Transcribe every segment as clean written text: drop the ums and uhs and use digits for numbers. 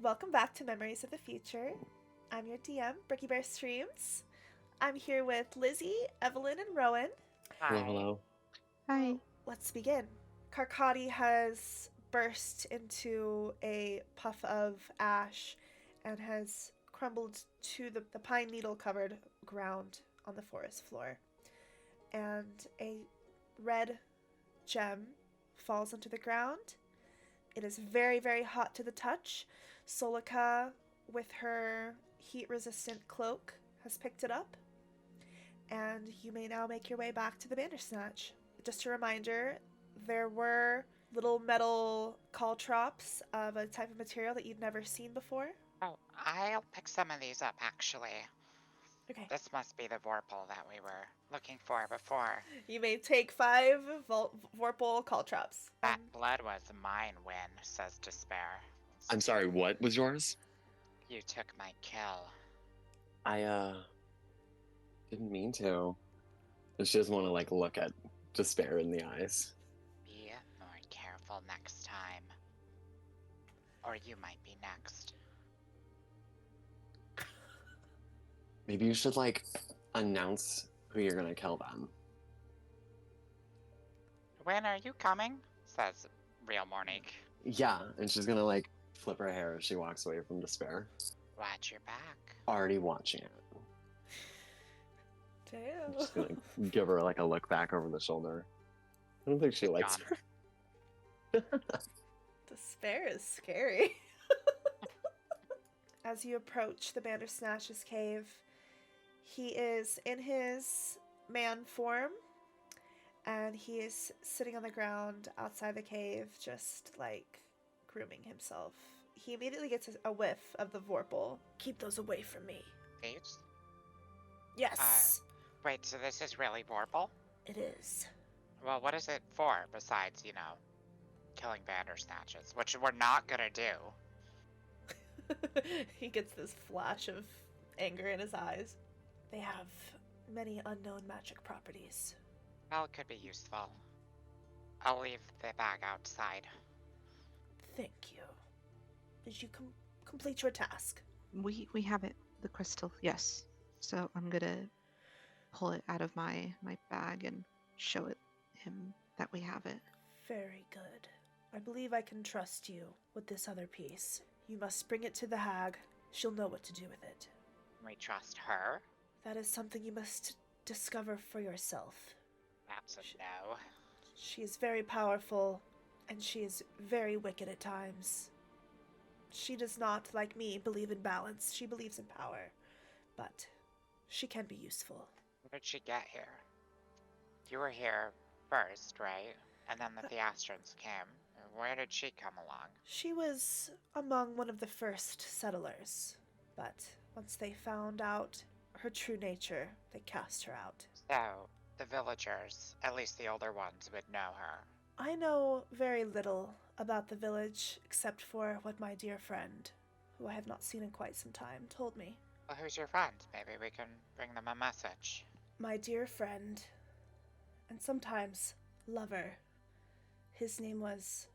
Welcome back to Memories of the Future. I'm your DM, BrookieBearStreams. I'm here with Lizzie, Evelyn, and Rowan. Hello, Hi. hello. Hi. Well, let's begin. Karkati has burst into a puff of ash and has crumbled to the pine needle covered ground on the forest floor. And a red gem falls into the ground. It is very, very hot to the touch. Solikha, with her heat-resistant cloak, has picked it up. And you may now make your way back to the Bandersnatch. Just a reminder, there were little metal caltrops of a type of material that you'd never seen before. Oh, I'll pick some of these up, actually. Okay. This must be the Vorpal that we were looking for before. You may take 5 Vorpal caltrops. That blood was mine, Wynne, says Despair. I'm sorry, what was yours? You took my kill. I, didn't mean to. She doesn't want to, look at despair in the eyes. Be more careful next time. Or you might be next. Maybe you should, announce who you're gonna kill then. Wynne, are you coming? Says real Mournique. Yeah, and she's gonna, flip her hair as she walks away from despair. Watch your back. Already watching it. Damn. Just gonna give her, a look back over the shoulder. I don't think she likes her. Despair is scary. As you approach the Bandersnatch's cave, he is in his man form, and he is sitting on the ground outside the cave, just, grooming himself. He immediately gets a whiff of the Vorpal. Keep those away from me. Thieves? Yes, Wait, so this is really Vorpal? it is. Well, what is it for, besides, killing Bandersnatches, which we're not gonna do? He gets this flash of anger in his eyes. They have many unknown magic properties. Well, it could be useful. I'll leave the bag outside. Thank you. Did you complete your task? We have it, the crystal, yes. So I'm gonna pull it out of my bag and show it him that we have it. Very good. I believe I can trust you with this other piece. You must bring it to the hag. She'll know what to do with it. We trust her? That is something you must discover for yourself. That's a no. She is very powerful, and she is very wicked at times. She does not, like me, believe in balance. She believes in power. But she can be useful. Where did she get here? You were here first, right? And then the Theastrans came. Where did she come along? She was among one of the first settlers, but once they found out her true nature, they cast her out. So, the villagers, at least the older ones, would know her. I know very little about the village except for what my dear friend, who I have not seen in quite some time, told me. Well, who's your friend? Maybe we can bring them a message. My dear friend, and sometimes lover. His name was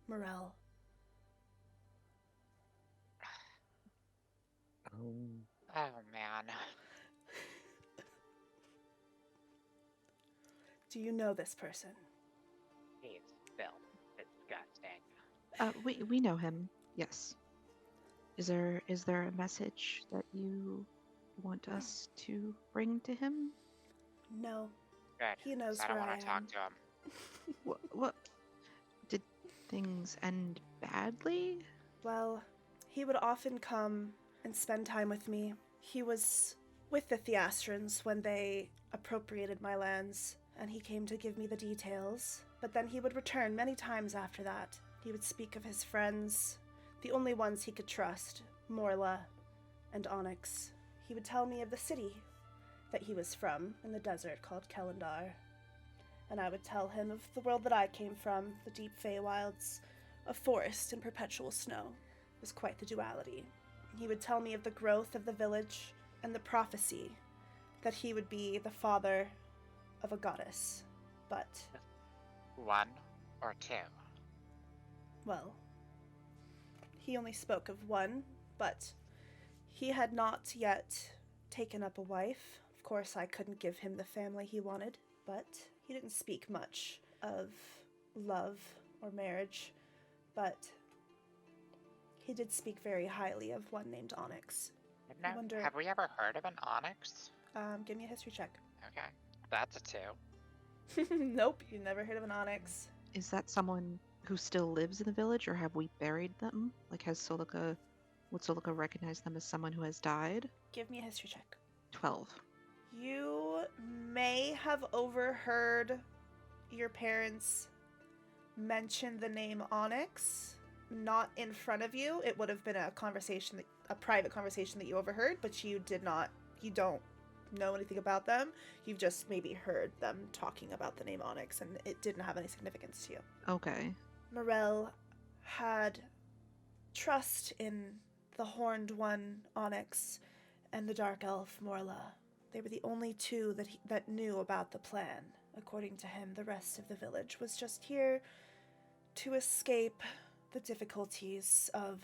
Morel. Oh, man. Do you know this person? He's still disgusting. We know him, yes. Is there a message that you want us to bring to him? No. Good. He knows I don't where want to talk am. to him. What did things end badly? Well, he would often come and spend time with me. He was with the Theastrans when they appropriated my lands, and he came to give me the details. But then he would return many times after that. He would speak of his friends, the only ones he could trust, Morla and Onyx. He would tell me of the city that he was from in the desert called Kelendar. And I would tell him of the world that I came from, the deep Feywilds, a forest in perpetual snow. It was quite the duality. He would tell me of the growth of the village and the prophecy that he would be the father of a goddess. But, 1 or 2? well, He only spoke of one, but he had not yet taken up a wife. Of course, I couldn't give him the family he wanted, but he didn't speak much of love or marriage, but he did speak very highly of one named Onyx. I wonder... Have we ever heard of an Onyx? Give me a history check. Okay, that's a 2. Nope, you never heard of an Onyx. Is that someone who still lives in the village, or have we buried them? Like, would Solikha recognize them as someone who has died? Give me a history check. 12. You may have overheard your parents mention the name Onyx, not in front of you. It would have been a private conversation that you overheard, but you don't know anything about them. You've just maybe heard them talking about the name Onyx, and it didn't have any significance to you. Okay. Morel had trust in the Horned One, Onyx, and the Dark Elf, Morla. They were the only two that knew about the plan. According to him, the rest of the village was just here to escape the difficulties of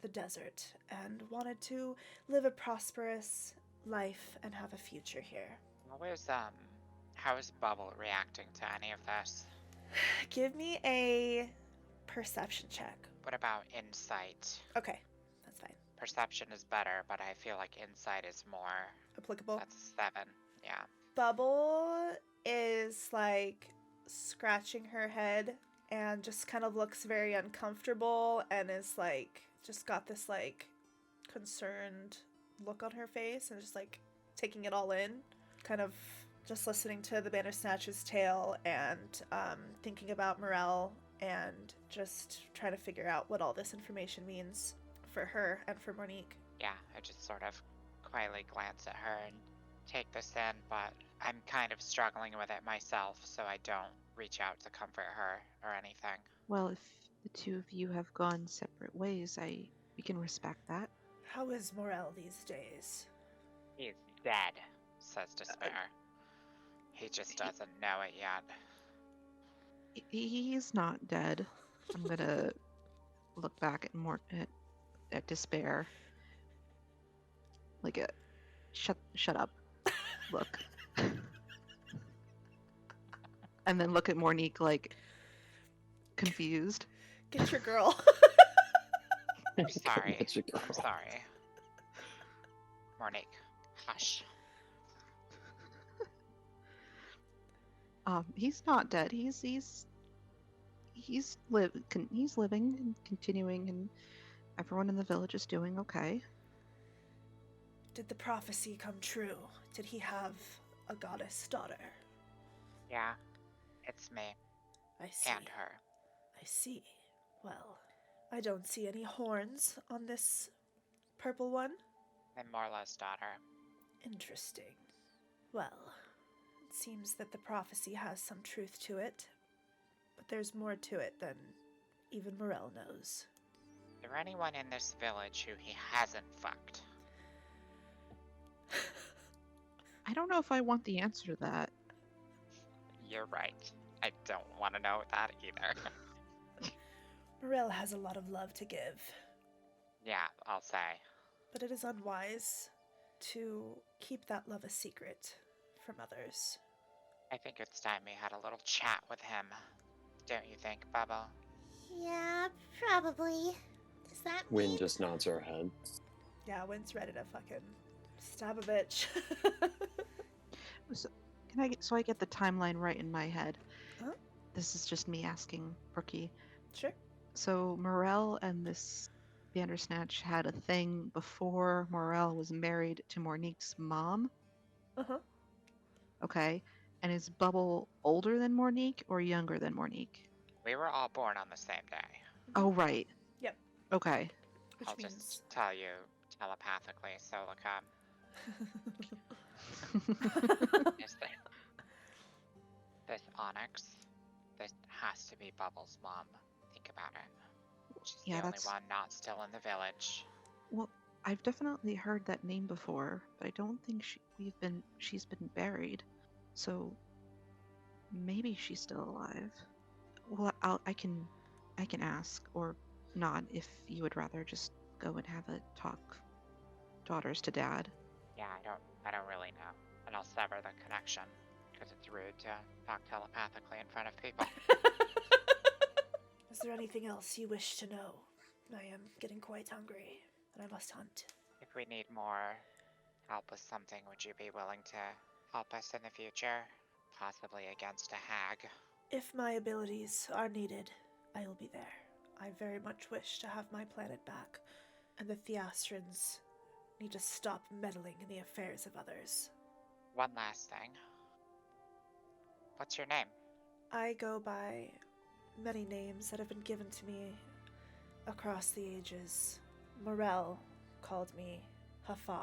the desert and wanted to live a prosperous life and have a future here. How is Bubble reacting to any of this? Give me a perception check. What about insight? Okay, that's fine. Perception is better, but I feel like insight is more. Applicable. That's 7, yeah. Bubble is like scratching her head and just kind of looks very uncomfortable and is like just got this like concerned look on her face and just like taking it all in, kind of just listening to the Bandersnatch's tale and thinking about Morel and just trying to figure out what all this information means for her and for Mournique. Yeah, I just sort of quietly glance at her and take this in, but I'm kind of struggling with it myself, so I don't reach out to comfort her or anything. Well, if the two of you have gone separate ways, we can respect that. How is Morel these days? He's dead, says Despair. He just doesn't know it yet. He's not dead. I'm gonna look back at Despair. Like a shut up look. And then look at Mournique like confused. Get your girl. I'm sorry. That's your girl. I'm sorry. Mournique, hush. He's not dead. He's living and continuing, and everyone in the village is doing okay. Did the prophecy come true? Did he have a goddess daughter? Yeah, it's me. I see. And her. I see. Well, I don't see any horns on this purple one. I'm Morla's daughter. Interesting. Well, it seems that the prophecy has some truth to it, but there's more to it than even Morel knows. Is there anyone in this village who he hasn't fucked? I don't know if I want the answer to that. You're right. I don't want to know that either. Morel has a lot of love to give, Yeah, I'll say. but it is unwise to keep that love a secret from others. I think it's time we had a little chat with him. Don't you think, Bubba? Yeah, probably. Does that Wynne mean... just nods her head. Yeah, Wynne's ready to fucking stab a bitch. So I get the timeline right in my head. Huh? This is just me asking Brookie. Sure. So Morel and this Bandersnatch had a thing before Morel was married to Mournique's mom? Uh-huh. Okay. And is Bubble older than Mournique or younger than Mournique? We were all born on the same day. Oh, right. Yep. Okay. Which I'll means... just tell you telepathically, Solikha. This Onyx, this has to be Bubble's mom. Think about it. She's Yeah, the only that's- one not still in the village. Well, I've definitely heard that name before, but I don't think she's been buried. So maybe she's still alive. Well, I can ask, or not if you would rather just go and have a talk daughters to dad. Yeah, I don't really know. And I'll sever the connection, because it's rude to talk telepathically in front of people. Is there anything else you wish to know? I am getting quite hungry, and I must hunt. If we need more help with something, would you be willing to help us in the future? Possibly against a hag. If my abilities are needed, I will be there. I very much wish to have my planet back, and the Theastrans need to stop meddling in the affairs of others. One last thing. What's your name? I go by many names that have been given to me across the ages. Morel called me Hafa.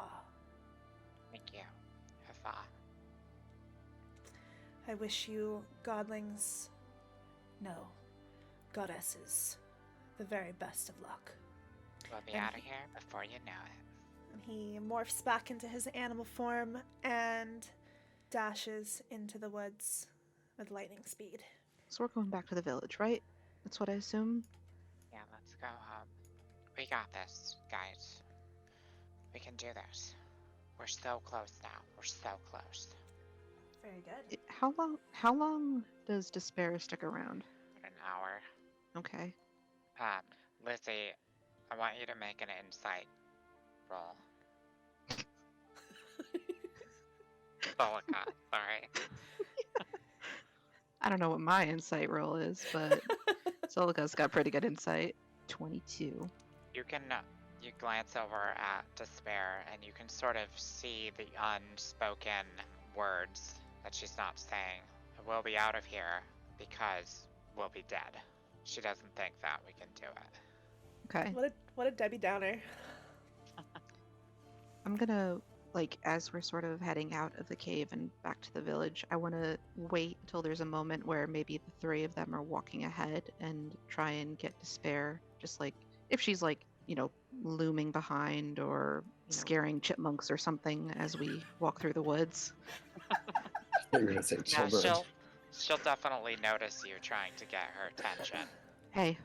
Thank you. Hafa. I wish you godlings, no, goddesses, the very best of luck. We'll be And out of here before you know it. And he morphs back into his animal form and dashes into the woods with lightning speed. So we're going back to the village, right? That's what I assume. Yeah, let's go home. We got this, guys. We can do this. We're so close now. We're so close. Very good. How long does despair stick around? An hour. Okay. Lizzie, I want you to make an insight roll. Solikha, sorry. I don't know what my insight roll is, but Solikha's got pretty good insight. 22. You can, you glance over at Despair and you can sort of see the unspoken words that she's not saying. We'll be out of here because we'll be dead. She doesn't think that we can do it. Okay. What a Debbie Downer. I'm gonna, like, as we're sort of heading out of the cave and back to the village, I want to wait until there's a moment where maybe the three of them are walking ahead and try and get Despair, just like, if she's like, looming behind or scaring chipmunks or something as we walk through the woods. You're gonna say Yeah, children. she'll definitely notice you trying to get her attention. Hey,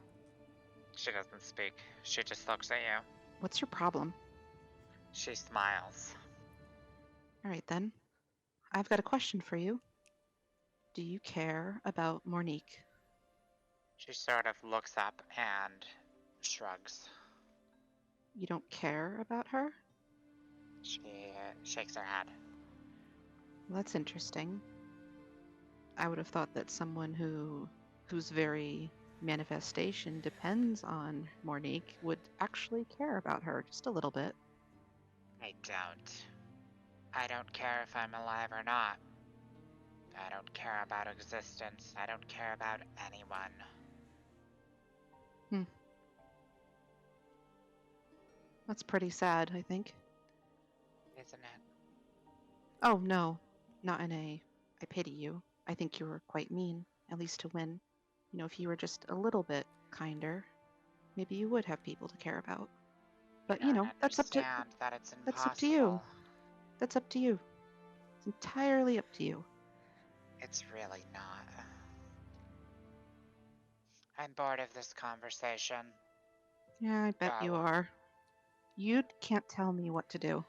She doesn't speak. She just looks at you. what's your problem? She smiles. All right, then. I've got a question for you. Do you care about Mournique? She sort of looks up and shrugs. You don't care about her? She shakes her head. Well, that's interesting. I would have thought that someone whose very manifestation depends on Mournique would actually care about her just a little bit. I don't. I don't care if I'm alive or not. I don't care about existence. I don't care about anyone. That's pretty sad, I think. Isn't it? Oh, no. Not in a I pity you. I think you were quite mean, at least to Wynne. If you were just a little bit kinder, maybe you would have people to care about. But, I don't that's up to understand that it's impossible. that's up to you. That's up to you. It's entirely up to you. It's really not. I'm bored of this conversation. Yeah, I bet you Wow. are. You can't tell me what to do.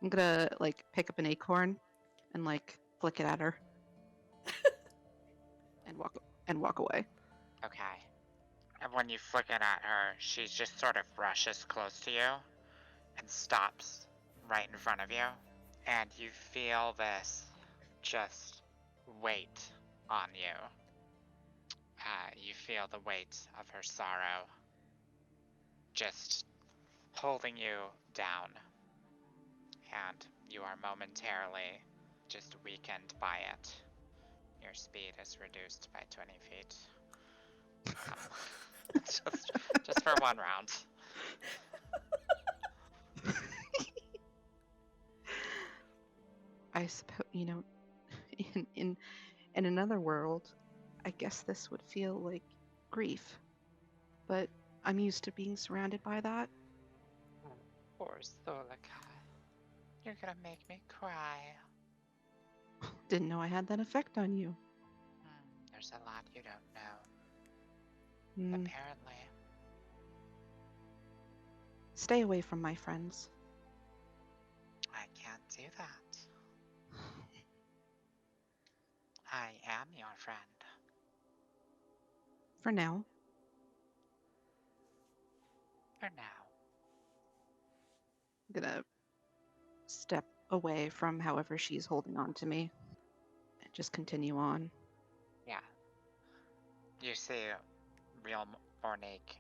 I'm gonna, pick up an acorn and, flick it at her. and walk away. Okay. And when you flick it at her, she just sort of rushes close to you and stops right in front of you. And you feel this just weight on you. You feel the weight of her sorrow just holding you down. And you are momentarily just weakened by it. Your speed is reduced by 20 feet. Just for one round. I suppose, in another world, I guess this would feel like grief. But I'm used to being surrounded by that. Poor Solikha. You're gonna make me cry. Didn't know I had that effect on you. There's a lot you don't know. Mm, apparently. stay away from my friends. I can't do that. I am your friend. For now. For now. I'm gonna step away from however she's holding on to me and just continue on. Yeah. You see real Mournique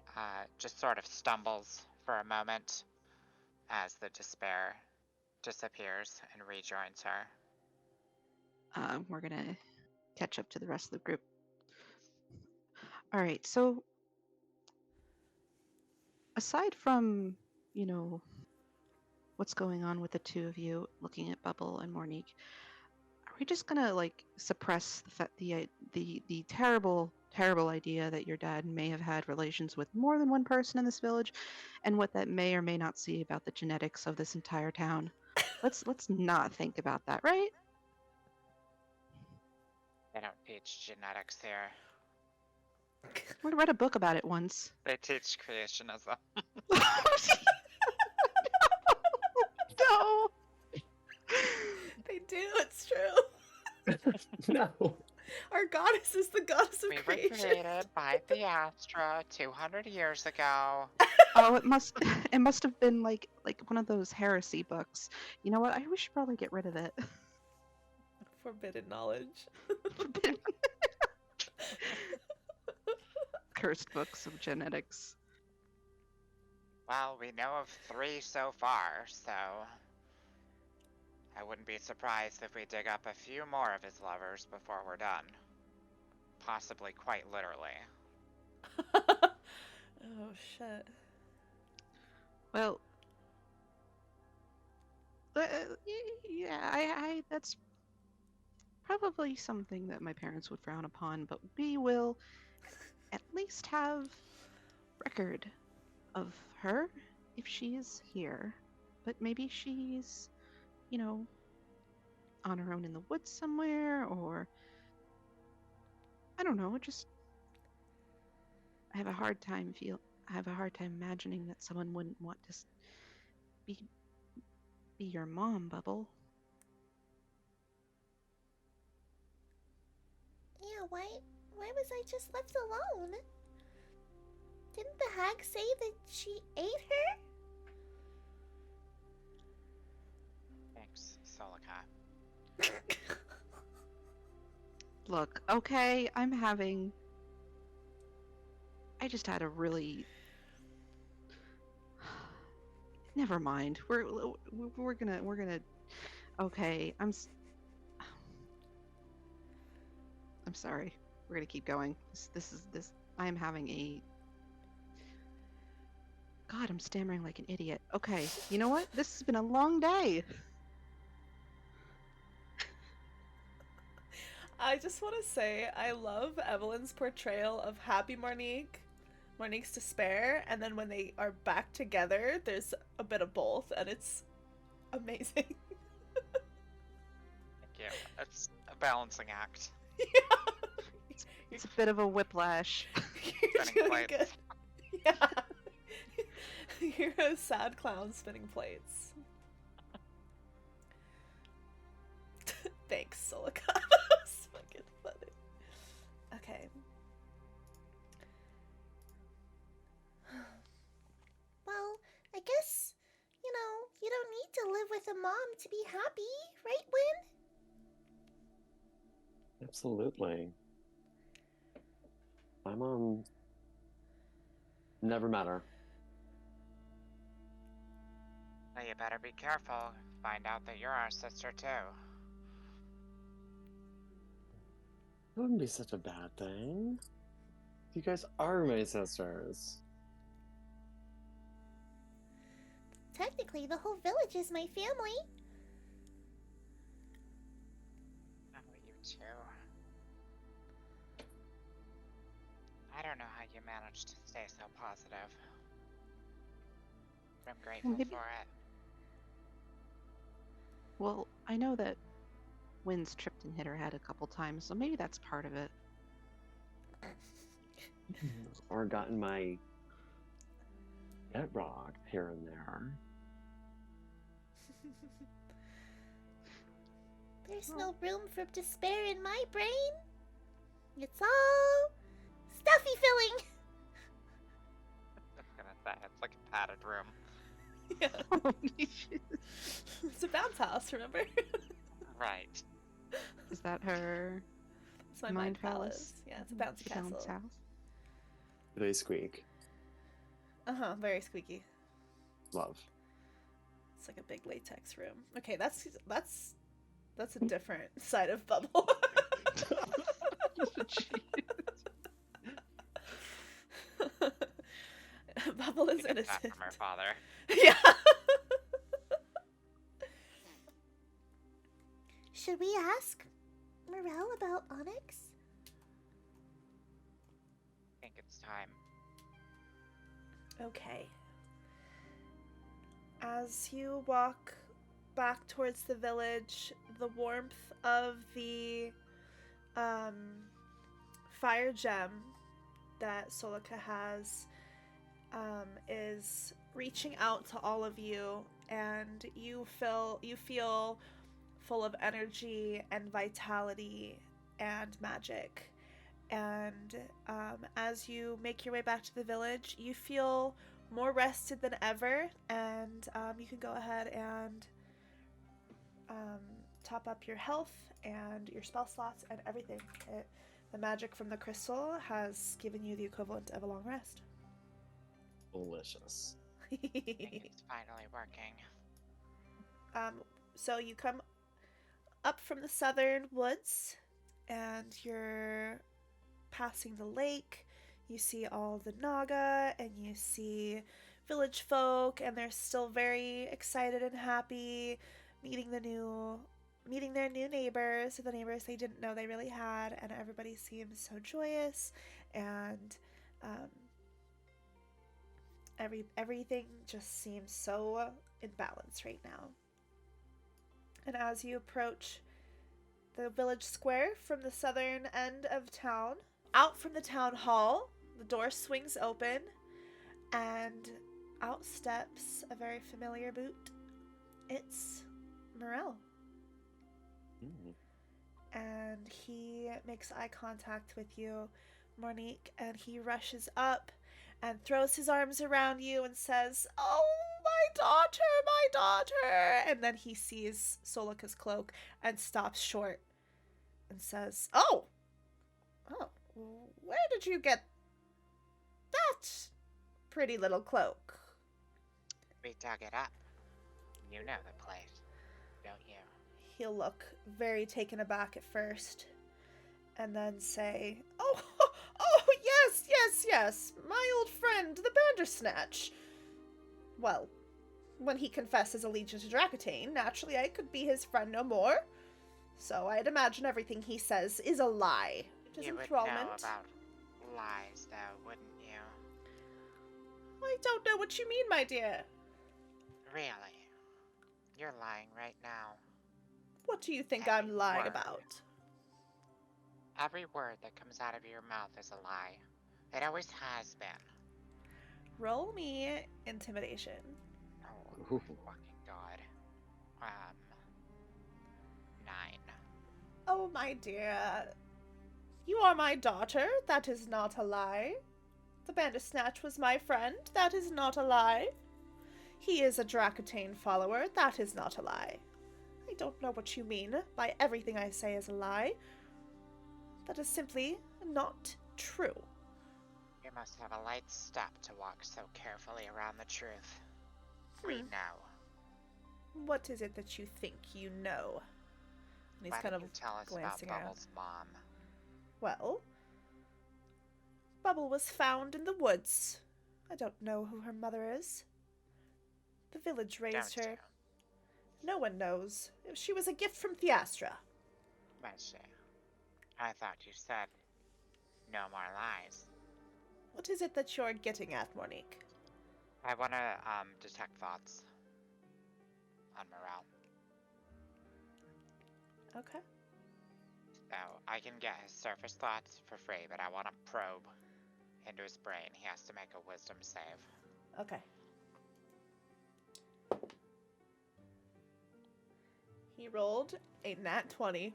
just sort of stumbles for a moment as the despair disappears and rejoins her. We're gonna catch up to the rest of the group. All right, so aside from, what's going on with the two of you looking at Bubble and Mournique, are we just gonna like suppress the terrible idea that your dad may have had relations with more than one person in this village, and what that may or may not see about the genetics of this entire town? Let's not think about that, right? They don't teach genetics here. I read a book about it once. They teach creationism. No. They do, it's true. No. Our goddess is the goddess of We were creation. created by Theastra 200 years ago. Oh, it must have been like one of those heresy books. You know what? We should probably get rid of it. Forbidden knowledge. Cursed books of genetics. Well, we know of 3 so far, so I wouldn't be surprised if we dig up a few more of his lovers before we're done. Possibly quite literally. Oh shit. Well, yeah, I that's probably something that my parents would frown upon, but we will at least have record of her if she is here. But maybe she's, on her own in the woods somewhere, or I don't know, just I have a hard time imagining that someone wouldn't want to be your mom, Bubble. Yeah, why was I just left alone? Didn't the hag say that she ate her? Thanks, Solikha. Look, okay, I just had a really. Never mind. We're gonna. Okay, I'm sorry. We're gonna keep going. This. I am having a. God, I'm stammering like an idiot. Okay, you know what? This has been a long day. I just want to say I love Evelyn's portrayal of happy Mournique's despair, and then when they are back together, there's a bit of both, and it's amazing. Thank you. It's a balancing act. Yeah. It's a bit of a whiplash. You're Spinning doing plates. good. Yeah. You're a sad clown spinning plates. Thanks, Solikha. That was fucking funny. Okay. Well, I guess, you don't need to live with a mom to be happy, right, Wynne? Absolutely. My mom never met her. Well, you better be careful. Find out that you're our sister too. It wouldn't be such a bad thing. You guys are my sisters. Technically, the whole village is my family. Oh, you too. I don't know how you managed to stay so positive. But I'm grateful Maybe- for it. Well, I know that Wynn's tripped and hit her head a couple times, so maybe that's part of it. or gotten my get rocked here and there. There's no room for despair in my brain. It's all stuffy filling. I was gonna say, it's like a padded room. Yeah. It's a bounce house, remember? Right. Is that her It's my mind palace. Yeah, it's a bouncy castle. bounce house? They squeak. Very squeaky. Love. It's like a big latex room. Okay, that's a different side of Bubble. Bubble is She gets that innocent. from her father. Yeah. Should we ask Morel about Onyx? I think it's time. Okay. As you walk back towards the village, the warmth of the fire gem that Solikha has is reaching out to all of you, and you feel full of energy and vitality and magic. And as you make your way back to the village, you feel more rested than ever, and you can go ahead and top up your health and your spell slots and everything. The magic from the crystal has given you the equivalent of a long rest. Delicious. I think it's finally working. So you come up from the southern woods, and you're passing the lake. You see all the Naga, and you see village folk, and they're still very excited and happy, meeting their new neighbors, the neighbors they didn't know they really had, and everybody seems so joyous, and everything just seems so in balance right now. And as you approach the village square from the southern end of town, out from the town hall, the door swings open, and out steps a very familiar boot. It's Morel. And he makes eye contact with you, Mournique, and he rushes up and throws his arms around you and says, "Oh, my daughter!" And then he sees Solikha's cloak and stops short and says, Oh, where did you get that pretty little cloak?" We dug it up. You know the place, don't you? He'll look very taken aback at first, and then say, Oh, yes, my old friend, the Bandersnatch. Well, when he confesses allegiance to Dracotane, naturally I could be his friend no more. So I'd imagine everything he says is a lie. It is You would enthrallment. know about lies, though, wouldn't you? I don't know what you mean, my dear. Really? You're lying right now. What do you think Every I'm lying word. about? Every word that comes out of your mouth is a lie. It always has been. Roll me intimidation. Oh, fucking god. 9. Oh, my dear. You are my daughter. That is not a lie. The Bandersnatch was my friend. That is not a lie. He is a Dracotane follower. That is not a lie. I don't know what you mean by everything I say is a lie. That is simply not true. You must have a light step to walk so carefully around the truth. We know. What is it that you think you know? And he's Why kind don't of you tell us about glancing around. Bubble's mom? Well, Bubble was found in the woods. I don't know who her mother is. The village raised Don't her. you? No one knows. She was a gift from Theastra. Was she? I thought you said no more lies. What is it that you're getting at, Mournique? I want to detect thoughts on Morel. Okay. So I can get his surface thoughts for free, but I want to probe into his brain. He has to make a wisdom save. Okay. He rolled a nat 20.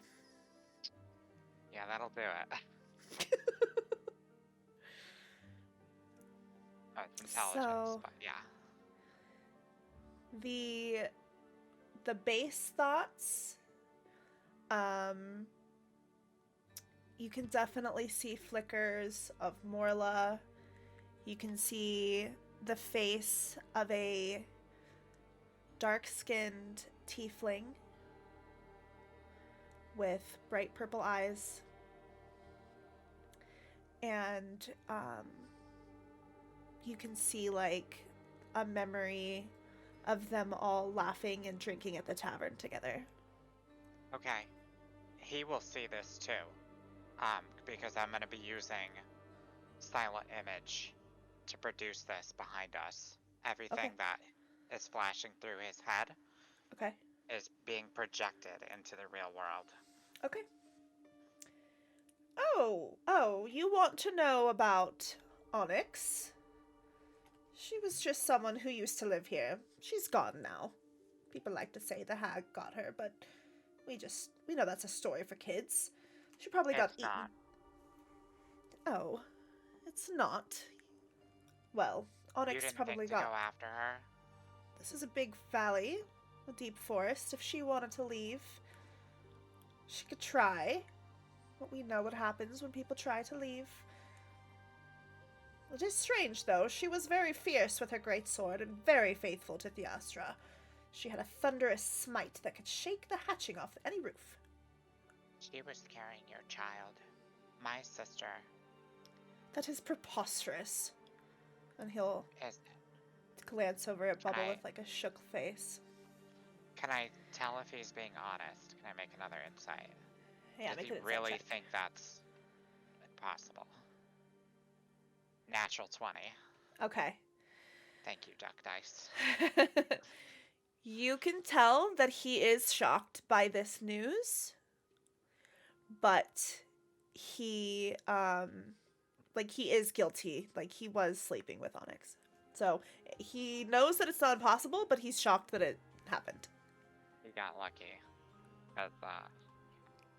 Yeah, that'll do it. Oh, it's intelligence, So- but yeah. The base thoughts, you can definitely see flickers of Morla. You can see the face of a dark-skinned tiefling with bright purple eyes. And you can see like a memory of them all laughing and drinking at the tavern together. Okay. He will see this too. Because I'm going to be using silent image to produce this behind us. Everything Okay. that is flashing through his head Okay. is being projected into the real world. Okay. Oh, you want to know about Onyx? She was just someone who used to live here. She's gone now. People like to say the hag got her, but we know that's a story for kids. She probably got It's eaten. not. Oh, it's not. Well, You Onyx didn't probably think to got... go after her? This is a big valley, a deep forest. If she wanted to leave, she could try. But we know what happens when people try to leave. It is strange, though. She was very fierce with her great sword and very faithful to Theastra. She had a thunderous smite that could shake the hatching off any roof. She was carrying your child. My sister. That is preposterous. And he'll Is glance over at Bubble Can I- with like a shook face. Can I tell if he's being honest? Can I make another insight? Yeah, Does make he an insight really check. think that's possible? Natural 20. Okay. Thank you, Duck Dice. You can tell that he is shocked by this news, but he he is guilty. Like, he was sleeping with Onyx. So he knows that it's not impossible, but he's shocked that it happened. He got lucky. Because,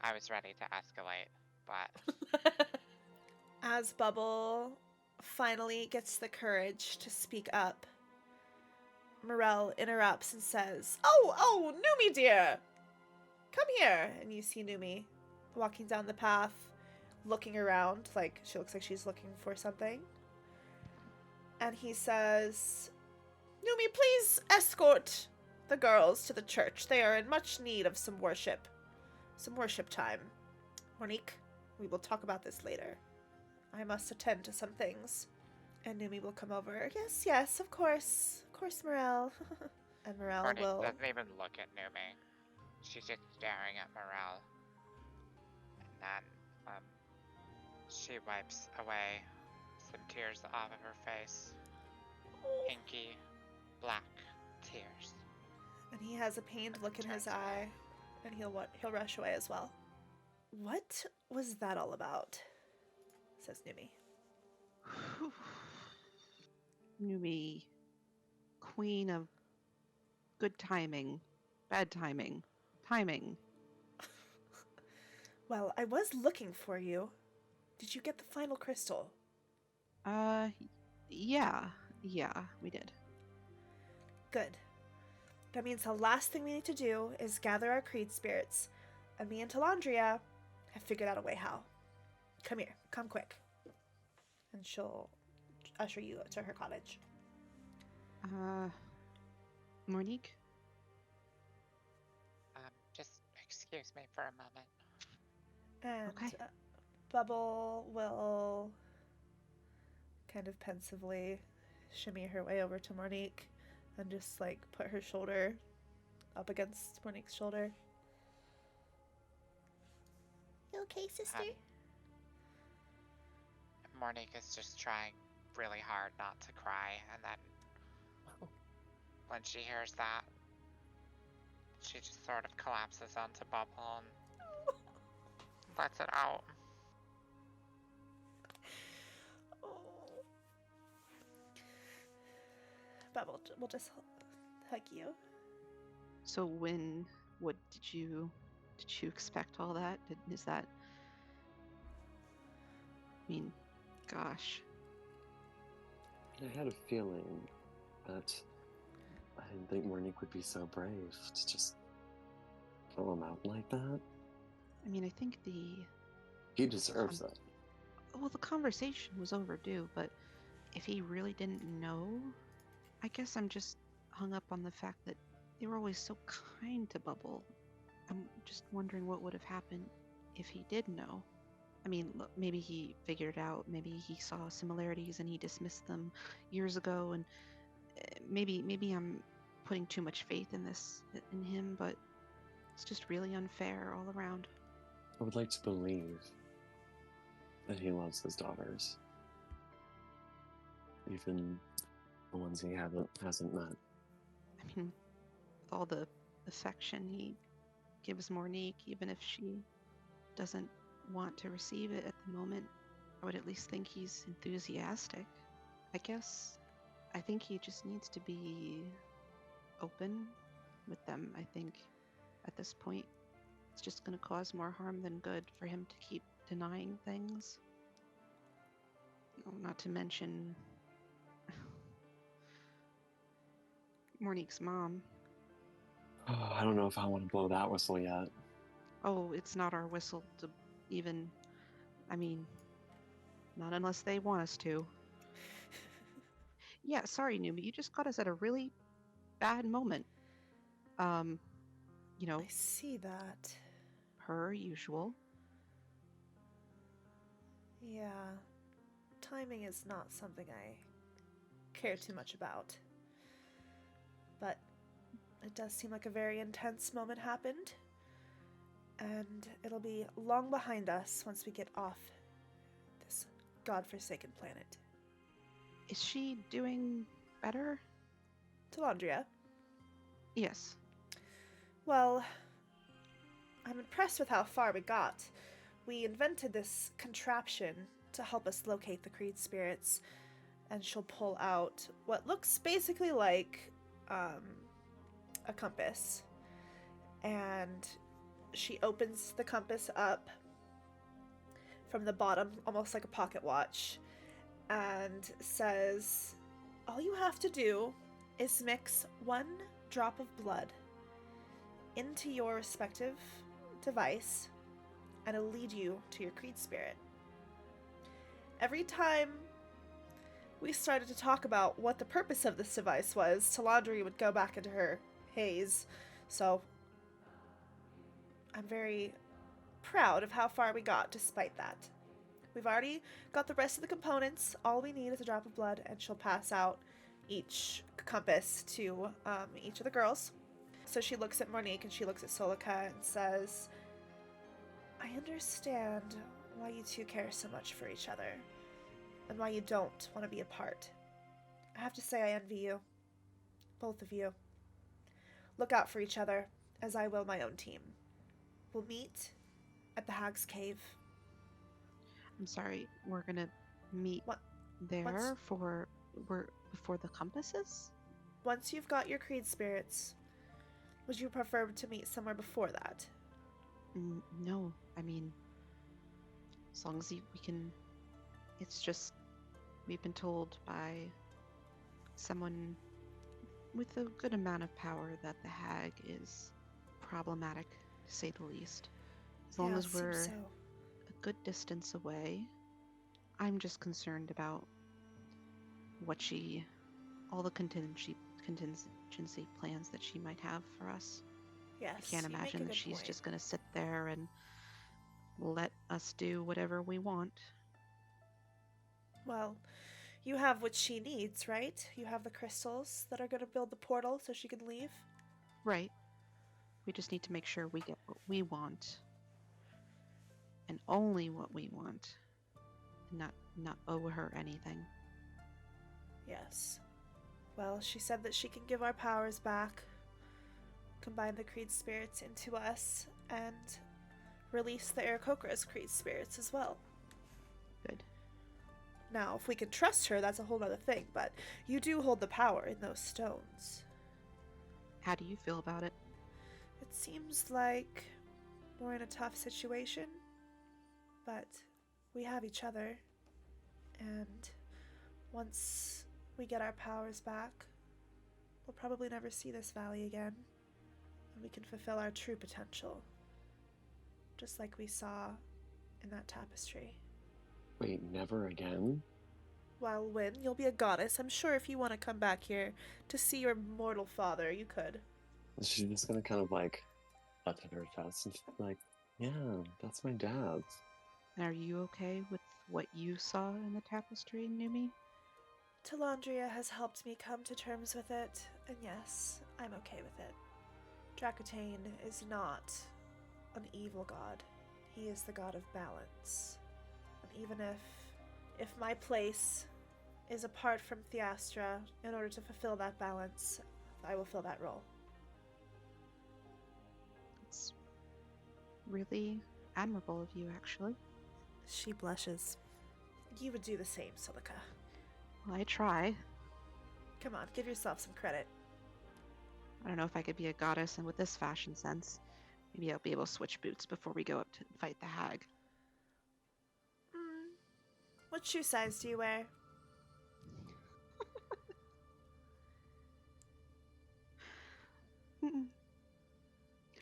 I was ready to escalate, but As Bubble finally gets the courage to speak up, Morel interrupts and says, Oh, Numi dear! Come here! And you see Numi walking down the path, looking around, like she looks like she's looking for something. And he says, Numi, please escort the girls to the church. They are in much need of some worship time. Mournique, we will talk about this later. I must attend to some things. And Numi will come over. Yes, of course. Of course, Morel. And Morel Mournique will... doesn't even look at Numi. She's just staring at Morel. And then, she wipes away some tears off of her face. Inky, black tears. And he has a pained look in his Turns away. eye. And he'll rush away as well. What was that all about? Says Numi. Numi, queen of good timing, bad timing, timing. Well, I was looking for you. Did you get the final crystal? Yeah, we did. Good. That means the last thing we need to do is gather our creed spirits. And me and Talandria have figured out a way how. Come here. Come quick. And she'll usher you to her cottage. Mournique? Just excuse me for a moment. And Okay. Bubble will kind of pensively shimmy her way over to Mournique and just like put her shoulder up against Mournique's shoulder. You okay, sister? Mournique is just trying really hard not to cry, and then when she hears that, she just sort of collapses onto Bubble and lets it out. but we'll just hug you. So when, what did you expect all that? Is that, I mean, gosh. I had a feeling that I didn't think Mournique would be so brave to just throw him out like that. I mean, I think He deserves it. well, the conversation was overdue, but if he really didn't know, I guess I'm just hung up on the fact that they were always so kind to Bubble. I'm just wondering what would have happened if he did know. I mean, look, maybe he figured it out. Maybe he saw similarities and he dismissed them years ago. And maybe I'm putting too much faith in him, but it's just really unfair all around. I would like to believe that he loves his daughters, even the ones he hasn't met. I mean, with all the affection he gives Mournique, even if she doesn't want to receive it at the moment, I would at least think he's enthusiastic. I think he just needs to be open with them. I think at this point it's just going to cause more harm than good for him to keep denying things. Not to mention Mournique's mom. Oh, I don't know if I want to blow that whistle yet. Oh, it's not our whistle to even... I mean, not unless they want us to. Yeah, sorry, Numi, you just got us at a really bad moment. You know, I see that. per usual. Yeah. Timing is not something I care too much about. But it does seem like a very intense moment happened. And it'll be long behind us once we get off this godforsaken planet. Is she doing better? Talandria. Yes. Well, I'm impressed with how far we got. We invented this contraption to help us locate the Creed spirits, and she'll pull out what looks basically like a compass. And she opens the compass up from the bottom, almost like a pocket watch, and says, all you have to do is mix 1 drop of blood into your respective device, and it'll lead you to your Creed spirit. Every time we started to talk about what the purpose of this device was, Talandri would go back into her haze. So I'm very proud of how far we got despite that. We've already got the rest of the components. All we need is a drop of blood, and she'll pass out each compass to each of the girls. So she looks at Mournique and she looks at Solikha and says, I understand why you two care so much for each other, and why you don't want to be apart. I have to say I envy you. Both of you. Look out for each other, as I will my own team. We'll meet at the Hag's Cave. I'm sorry, we're gonna meet there before the compasses? Once you've got your Creed spirits, would you prefer to meet somewhere before that? No, I mean, as long as we can... It's just, we've been told by someone with a good amount of power that the Hag is problematic, to say the least. As long as we're a good distance away, I'm just concerned about what all the contingency plans that she might have for us. Yes, I can't imagine that she's just going to sit there and let us do whatever we want. Well, you have what she needs, right? You have the crystals that are going to build the portal so she can leave? Right. We just need to make sure we get what we want. And only what we want. Not owe her anything. Yes. Well, she said that she can give our powers back, combine the Creed spirits into us, and release the Aarakocra's Creed spirits as well. Good. Now, if we can trust her, that's a whole other thing, but you do hold the power in those stones. How do you feel about it? It seems like we're in a tough situation, but we have each other, and once we get our powers back, we'll probably never see this valley again, and we can fulfill our true potential, just like we saw in that tapestry. Wait, never again? Well, Wynne, you'll be a goddess. I'm sure if you want to come back here to see your mortal father, you could. She's just gonna kind of like butt at her chest and she's like, yeah, that's my dad's. And are you okay with what you saw in the tapestry, Numi? Talandria has helped me come to terms with it, and yes, I'm okay with it. Drakatane is not an evil god. He is the god of balance. And even if my place is apart from Theastra, in order to fulfill that balance, I will fill that role. It's really admirable of you, actually. She blushes. You would do the same, Solikha. Well, I try. Come on, give yourself some credit. I don't know if I could be a goddess, and with this fashion sense, maybe I'll be able to switch boots before we go up to fight the hag. What shoe size do you wear?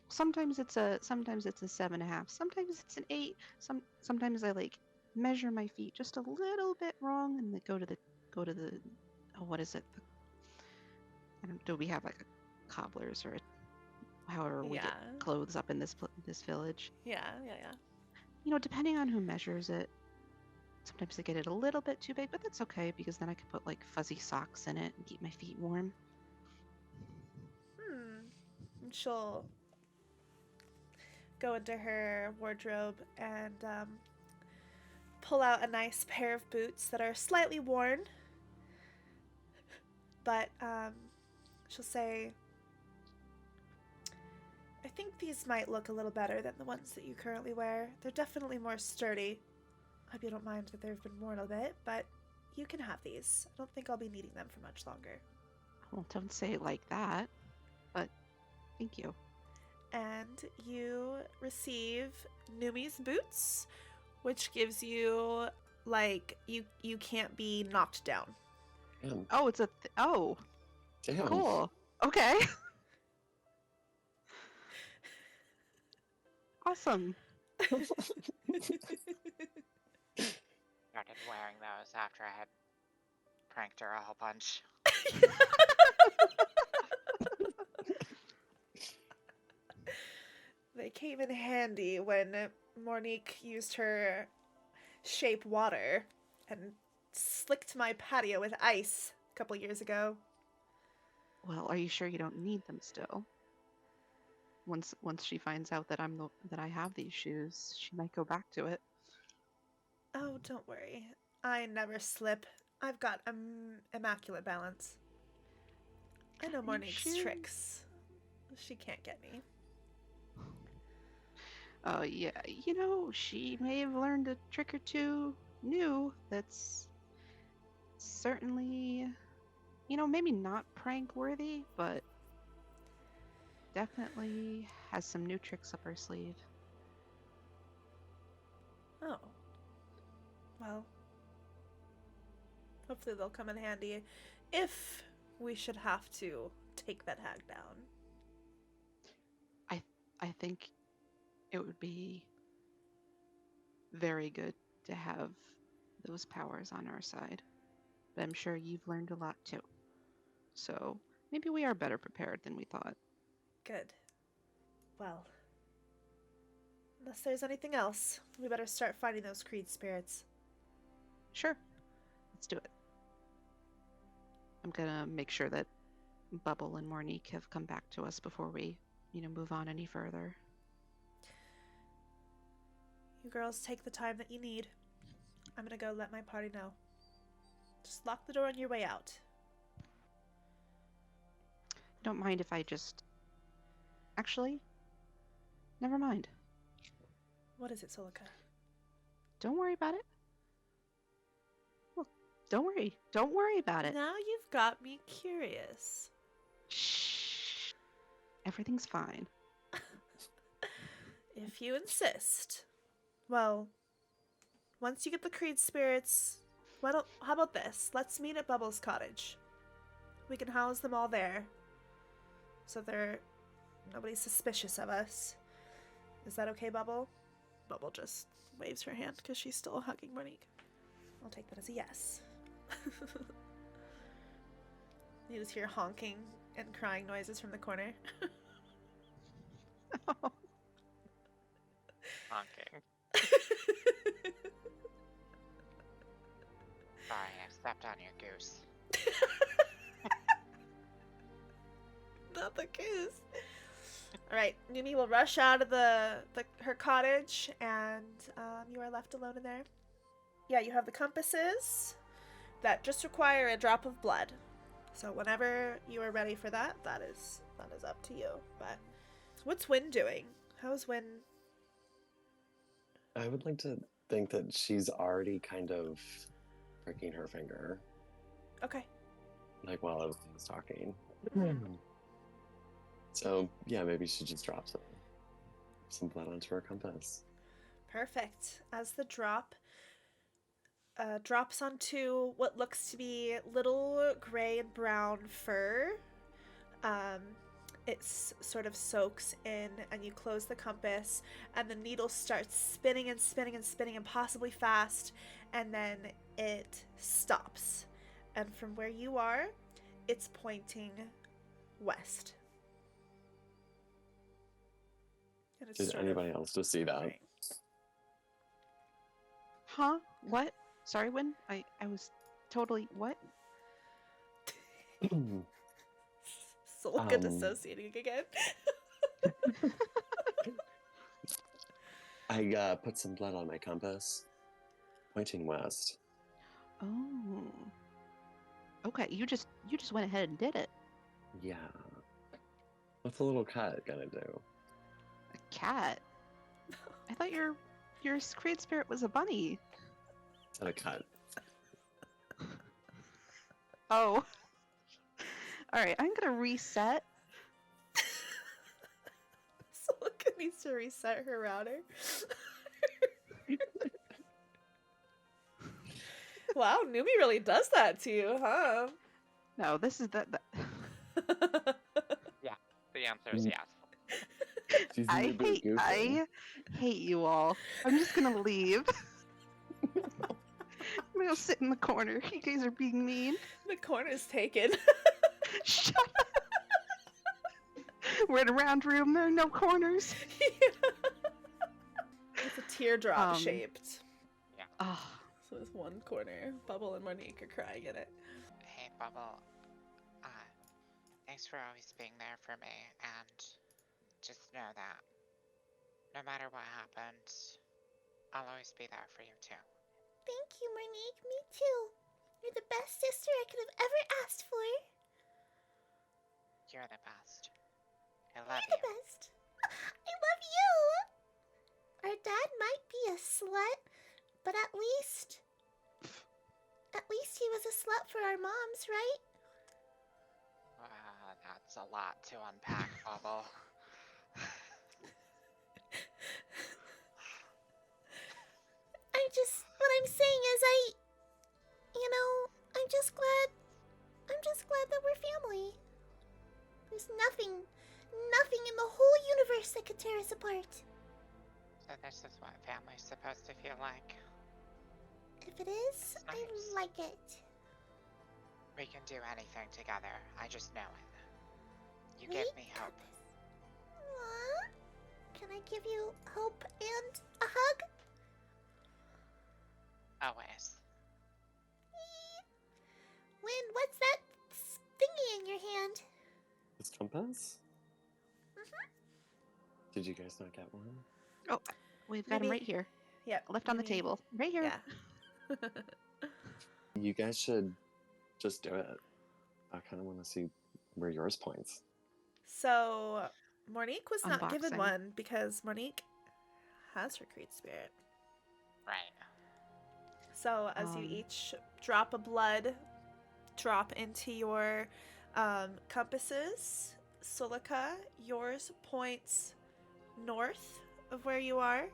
Sometimes it's a 7.5. Sometimes it's an 8. Sometimes I like measure my feet just a little bit wrong and then go to the oh, what is it? Do we have like a cobblers or however we get clothes up in this village? Yeah. You know, depending on who measures it, sometimes I get it a little bit too big, but that's okay because then I can put like fuzzy socks in it and keep my feet warm. And she'll go into her wardrobe and pull out a nice pair of boots that are slightly worn. But she'll say, I think these might look a little better than the ones that you currently wear. They're definitely more sturdy. I hope you don't mind that they've been worn a bit, but you can have these. I don't think I'll be needing them for much longer. Well, don't say it like that, but thank you. And you receive Numi's boots, which gives you, like, you can't be knocked down. Damn. Oh, it's oh. Damn. Cool. Okay. Awesome. Started wearing those after I had pranked her a whole bunch. They came in handy when Mournique used her shape water and slicked my patio with ice a couple years ago. Well, are you sure you don't need them still? Once she finds out that that I have these shoes, she might go back to it. Oh, don't worry. I never slip. I've got immaculate balance. I know Mournique's tricks. She can't get me. Yeah, you know, she may have learned a trick or two new that's certainly, you know, maybe not prank worthy, but definitely has some new tricks up her sleeve. Oh. Well, hopefully they'll come in handy if we should have to take that hag down. I think it would be very good to have those powers on our side. But I'm sure you've learned a lot too. So maybe we are better prepared than we thought. Good. Well, unless there's anything else, we better start fighting those Creed spirits. Sure. Let's do it. I'm gonna make sure that Bubble and Mournique have come back to us before we, move on any further. You girls take the time that you need. I'm gonna go let my party know. Just lock the door on your way out. Don't mind if I just... Actually, never mind. What is it, Solikha? Don't worry about it. Don't worry. Don't worry about it. Now you've got me curious. Shh. Everything's fine. If you insist. Well, once you get the Creed spirits, how about this? Let's meet at Bubbles' cottage. We can house them all there. So nobody's suspicious of us. Is that okay, Bubble? Bubble just waves her hand because she's still hugging Mournique. I'll take that as a yes. You just hear honking and crying noises from the corner. Honking. Sorry, I stepped on your goose. Not the goose. Alright, Numi will rush out of her cottage, and you are left alone in there. Yeah, you have the compasses that just require a drop of blood. So whenever you are ready for that, that is up to you. But what's Wynne doing? How's Wynne? I would like to think that she's already kind of pricking her finger, Okay. like while I was talking. So yeah, maybe she just drops some blood onto her compass. Perfect. As the drop drops onto what looks to be little gray and brown fur, it sort of soaks in, and you close the compass, and the needle starts spinning and spinning and spinning impossibly fast, and then it stops. And from where you are, it's pointing west. And it's Did sort of- anybody else just see that? Right. Huh? What? Sorry, Wynne? I was totally... What? Solikha dissociating again. I put some blood on my compass, pointing west. Oh. Okay, you just went ahead and did it. Yeah. What's a little cat gonna do? A cat? I thought your Creed spirit was a bunny. It's not a cut. Oh. Alright, I'm gonna reset. Solikha needs to reset her router. Wow, Numi really does that to you, huh? No, this is the The answer is yes. She's I really good goofing. hate you all. I'm just gonna leave. I'm gonna go sit in the corner. You guys are being mean. The corner's taken. Shut up. We're in a round room. There are no corners. It's a teardrop shaped. Oh, So there's one corner. Bubble and Mournique are crying in it. Hey, Bubble. Thanks for always being there for me, and just know that no matter what happens, I'll always be there for you too. Thank you, Mournique. Me too. You're the best sister I could have ever asked for. You're the best. I love You're the you. best. I love you. Our dad might be a slut, but at least he was a slut for our moms, right? That's a lot to unpack, Bubble. What I'm saying is I'm just glad that we're family. There's nothing in the whole universe that could tear us apart. So this is what family's supposed to feel like. If it is, I Nice. like it. We can do anything together. I just know it. You give me hope. Aww. Can I give you hope and a hug? Always. Wynne, what's that thingy in your hand? This compass? Mhm. Did you guys not get one? oh, we've got him Maybe- right here. Yep. Left on the Numi- table. Right here. Yeah. You guys should just do it. I kind of want to see where yours points. So, Mournique was not given Unboxing. one because Mournique has her Creed spirit. Right. So as you each drop a blood drop into your compasses, Solikha, yours points north of where you are,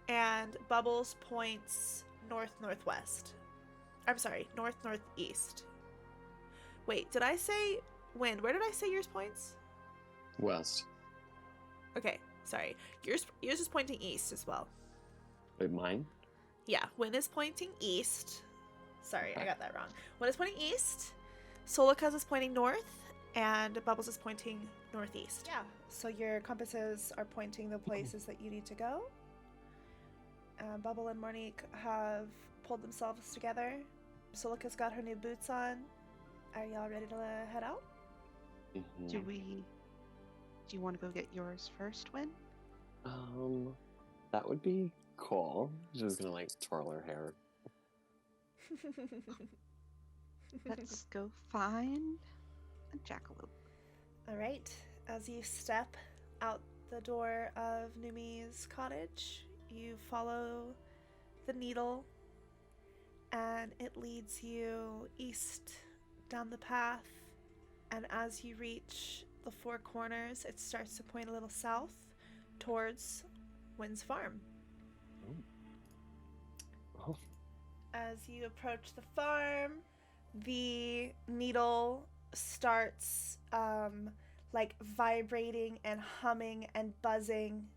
and Bubbles points north-northwest. I'm sorry, north-northeast. Wait, did I say Wynne? Where did I say yours points? West. Okay, sorry. Yours is pointing east as well. Wait, mine? Yeah, Wynne is pointing east. Sorry, Okay. I got that wrong. Wynne is pointing east, Solikha's is pointing north, and Bubbles is pointing northeast. Yeah, so your compasses are pointing the places that you need to go. Bubble and Mournique have pulled themselves together. Solikha's got her new boots on. Are y'all ready to head out? Mm-hmm. Do you want to go get yours first, Wynne? That would be cool. She's gonna like twirl her hair. Let's go find a jackalope. All right. As you step out the door of Numi's cottage, you follow the needle, and it leads you east down the path. And as you reach the four corners, it starts to point a little south towards Wynne's farm. Oh. As you approach the farm, the needle starts like vibrating and humming and buzzing.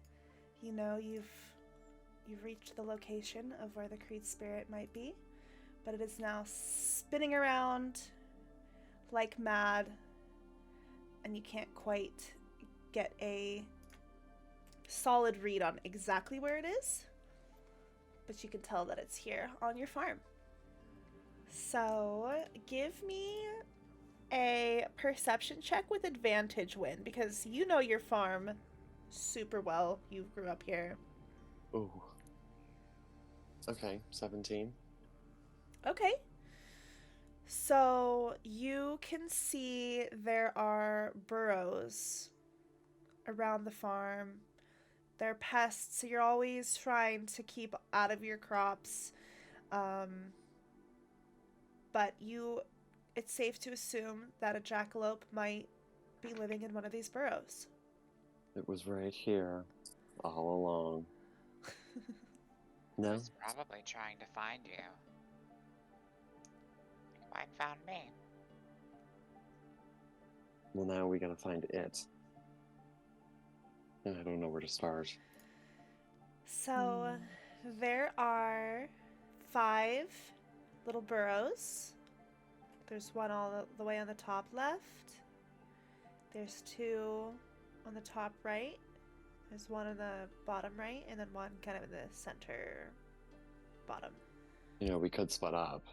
You know, you've reached the location of where the Creed spirit might be, but it is now spinning around like mad, and you can't quite get a solid read on exactly where it is, but you can tell that it's here on your farm. So give me a perception check with advantage, Wynne, because you know your farm super well. You grew up here. Ooh. Okay, 17. Okay. So you can see there are burrows around the farm. They're pests, so you're always trying to keep out of your crops. But it's safe to assume that a jackalope might be living in one of these burrows. It was right here, all along. No? He's probably trying to find you. Why found me? Well, now we gotta find it. And I don't know where to start. So there are 5 little burrows. There's one all the way on the top left. There's 2 on the top right. There's one on the bottom right, and then one kind of in the center bottom. You know, we could split up.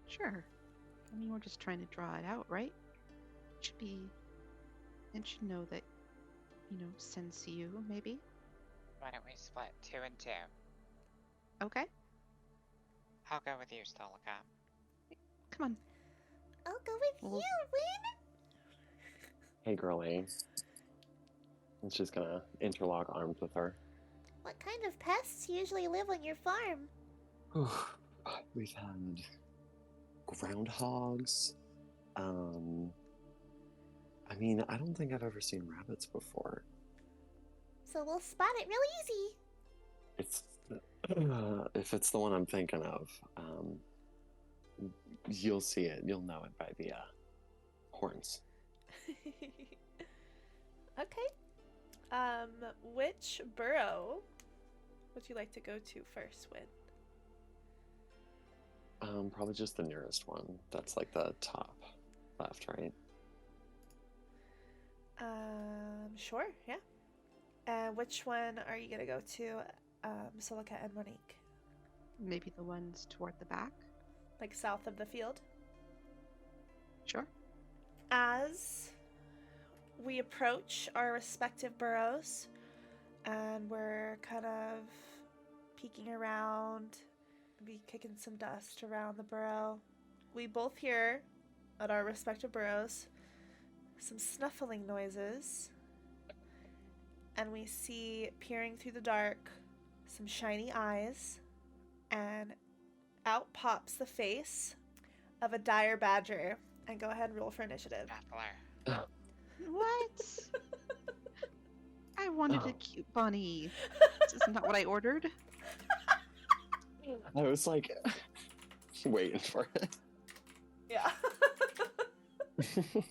Sure. I mean, we're just trying to draw it out, right? It should know that, sense you, maybe? Why don't we split 2 and 2? Okay. I'll go with you, Solikha. Come on. I'll go with Well- you, Wynne. Hey, girlie. And she's gonna interlock arms with her. What kind of pests usually live on your farm? We've had groundhogs. I mean, I don't think I've ever seen rabbits before. So we'll spot it real easy. It's if it's the one I'm thinking of, you'll see it. You'll know it by the horns. Okay. Which burrow would you like to go to first, Wynne? Probably just the nearest one. That's like the top left, right? Sure, yeah. And which one are you gonna go to, Solikha and Mournique? Maybe the ones toward the back? Like south of the field? Sure. As we approach our respective burrows, and we're kind of peeking around, maybe kicking some dust around the burrow, we both hear at our respective burrows some snuffling noises, and we see, peering through the dark, some shiny eyes and out pops the face of a dire badger. And go ahead and roll for initiative. Baffler. What? I wanted a cute bunny. This is not what I ordered. I was like, waiting for it. Yeah. I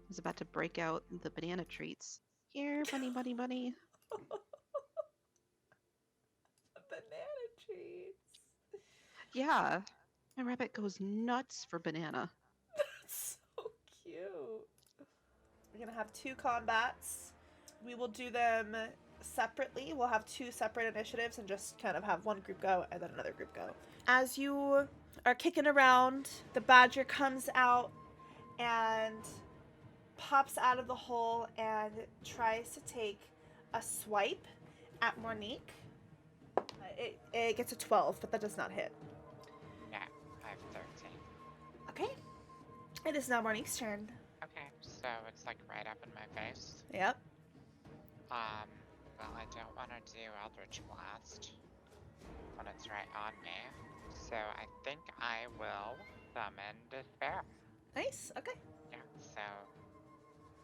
was about to break out the banana treats. Here, bunny, bunny, bunny. Banana treats. Yeah, my rabbit goes nuts for banana. That's so cute. We're gonna have 2 combats. We will do them separately. We'll have 2 separate initiatives and just kind of have one group go and then another group go. As you are kicking around, the badger comes out and pops out of the hole and tries to take a swipe at Mournique. It gets a 12, but that does not hit. Yeah, I have 13. Okay. It is now Mournique's turn. Okay, so it's like right up in my face. Yep. Well, I don't want to do Eldritch Blast when it's right on me. So I think I will summon Despair. Nice. Okay. Yeah, so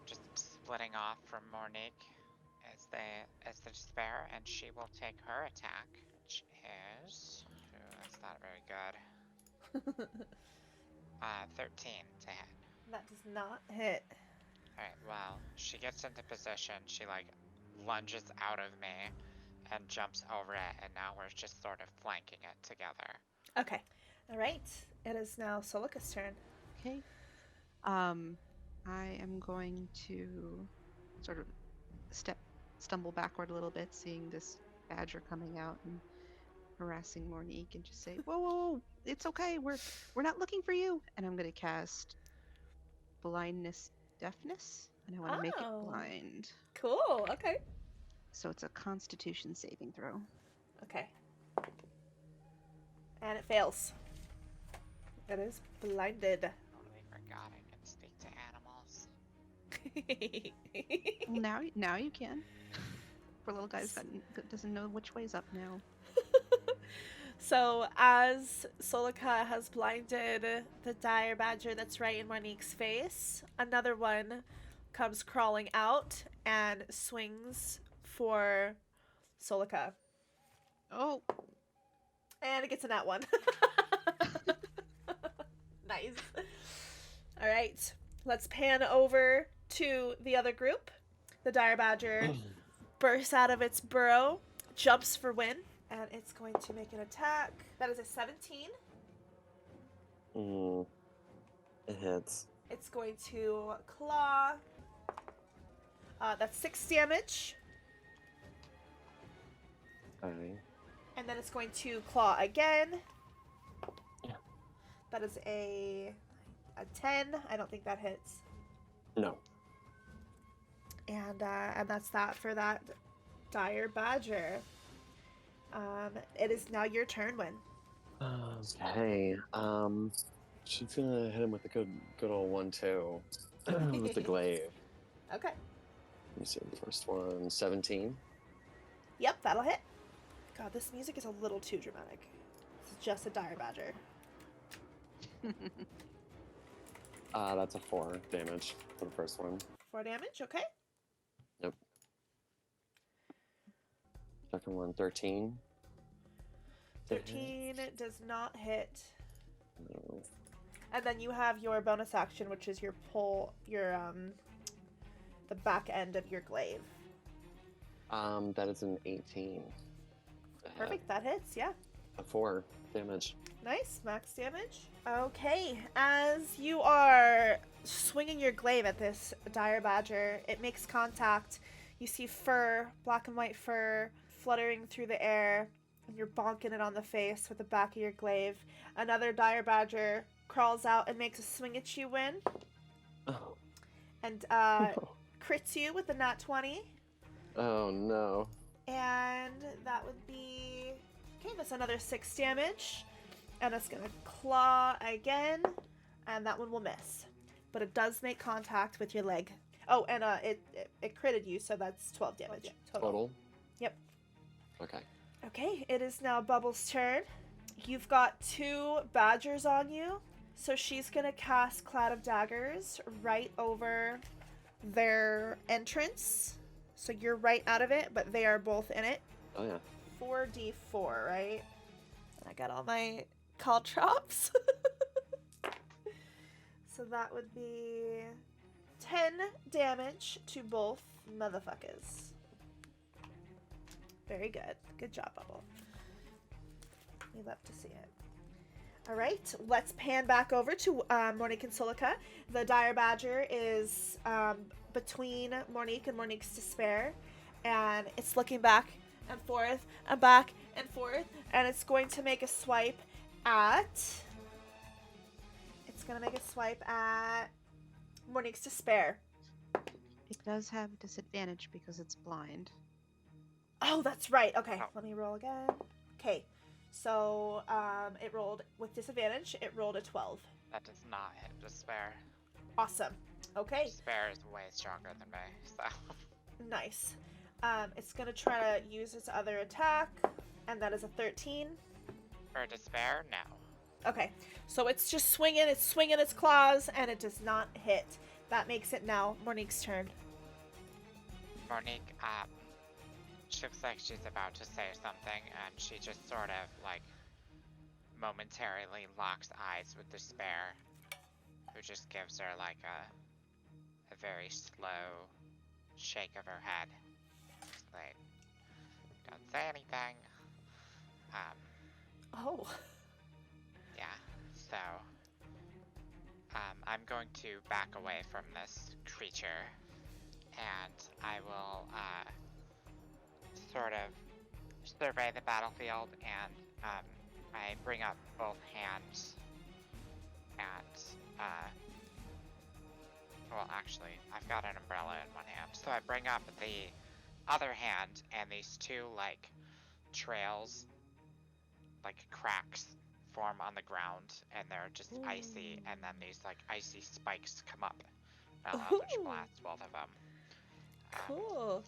just splitting off from Mournique as the Despair, and she will take her attack, which is... Ooh, that's not very good. 13 to hit. That does not hit. Alright, well, she gets into position, she like lunges out of me and jumps over it, and now we're just sort of flanking it together. Okay. All right. It is now Solikha's turn. Okay. I am going to sort of stumble backward a little bit, seeing this badger coming out and harassing Mournique, and just say, "Whoa, whoa, whoa! It's okay. We're not looking for you." And I'm going to cast blindness, deafness, and I want to make it Oh. blind. Cool. Okay. So it's a Constitution saving throw. Okay. And it fails. It is blinded. Totally forgot I can speak to animals. Well, now you can. Poor little guy's doesn't know which way's up now. So, as Solikha has blinded the dire badger that's right in Mournique's face, another one comes crawling out and swings for Solikha. Oh, And it gets a nat 1. Nice. All right. Let's pan over to the other group. The dire badger bursts out of its burrow, jumps for Wynne, and it's going to make an attack. That is a 17. It hits. It's going to claw. That's 6 damage. Okay. And then it's going to claw again. Yeah. That is a 10. I don't think that hits. No. And that's that for that dire badger. It is now your turn, Wynne. Okay. She's gonna hit him with a good old 1-2 with the glaive. Okay. Let me see the first one. 17. Yep, that'll hit. God, this music is a little too dramatic. It's just a dire badger. That's a 4 damage for the first one. 4 damage, okay. Yep. Second one, 13. 13 does not hit. No. And then you have your bonus action, which is your the back end of your glaive. That is an 18. Perfect, that hits, yeah. A 4 damage. Nice, max damage. Okay, as you are swinging your glaive at this dire badger, it makes contact. You see fur, black and white fur, fluttering through the air, and you're bonking it on the face with the back of your glaive. Another dire badger crawls out and makes a swing at you, Wynne, Oh. and crits you with the nat 20. Oh no. And that would be... Okay, that's another 6 damage. And it's going to claw again. And that one will miss. But it does make contact with your leg. Oh, and it critted you, so that's 12 damage. Total. Total? Yep. Okay. Okay, it is now Bubbles' turn. You've got 2 badgers on you, so she's gonna cast Cloud of Daggers right over their entrance. So you're right out of it, but they are both in it. Oh yeah. 4d4, right? I got all my caltrops. So that would be 10 damage to both motherfuckers. Very good. Good job, Bubble. We love to see it. All right, let's pan back over to Mournique and Solikha. The Dire Badger is between Mournique and Mournique's Despair, and it's looking back and forth and back and forth, and it's going to make a swipe at... It's going to make a swipe at Mournique's Despair. It does have disadvantage because it's blind. Oh, that's right. Okay, let me roll again. Okay, so it rolled with disadvantage. It rolled a 12. That does not hit Despair. Awesome. Okay, Despair is way stronger than me, so. nice. It's going to try to use its other attack, and that is a 13. For Despair, no. Okay, so it's just swinging its claws, and it does not hit. That makes it now Mournique's turn. Mournique, she looks like she's about to say something, and she just sort of, like, momentarily locks eyes with Despair, who just gives her, like, a very slow shake of her head. Just like, don't say anything. Oh. Yeah, so, I'm going to back away from this creature, and I will, sort of survey the battlefield, and I bring up both hands, and well, actually, I've got an umbrella in one hand, so I bring up the other hand, and these 2 like trails, like cracks, form on the ground, and they're just icy, and then these like icy spikes come up, and I'll Eldritch Blast both of them. Cool.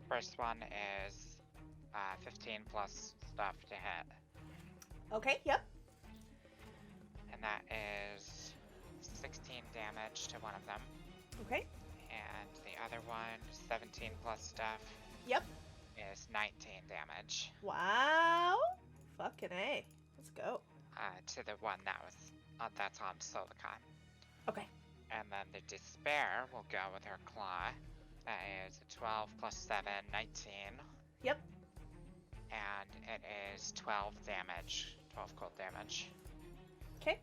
First one is 15 plus stuff to hit. Okay, yep. And that is 16 damage to one of them. Okay. And the other one, 17 plus stuff, Yep. is 19 damage. Wow. Fucking A. Let's go. To the one that was that's on Solikha. Okay. And then the Despair will go with her claw. That is 12 plus 7, 19. Yep. And it is 12 damage. 12 cold damage. Okay.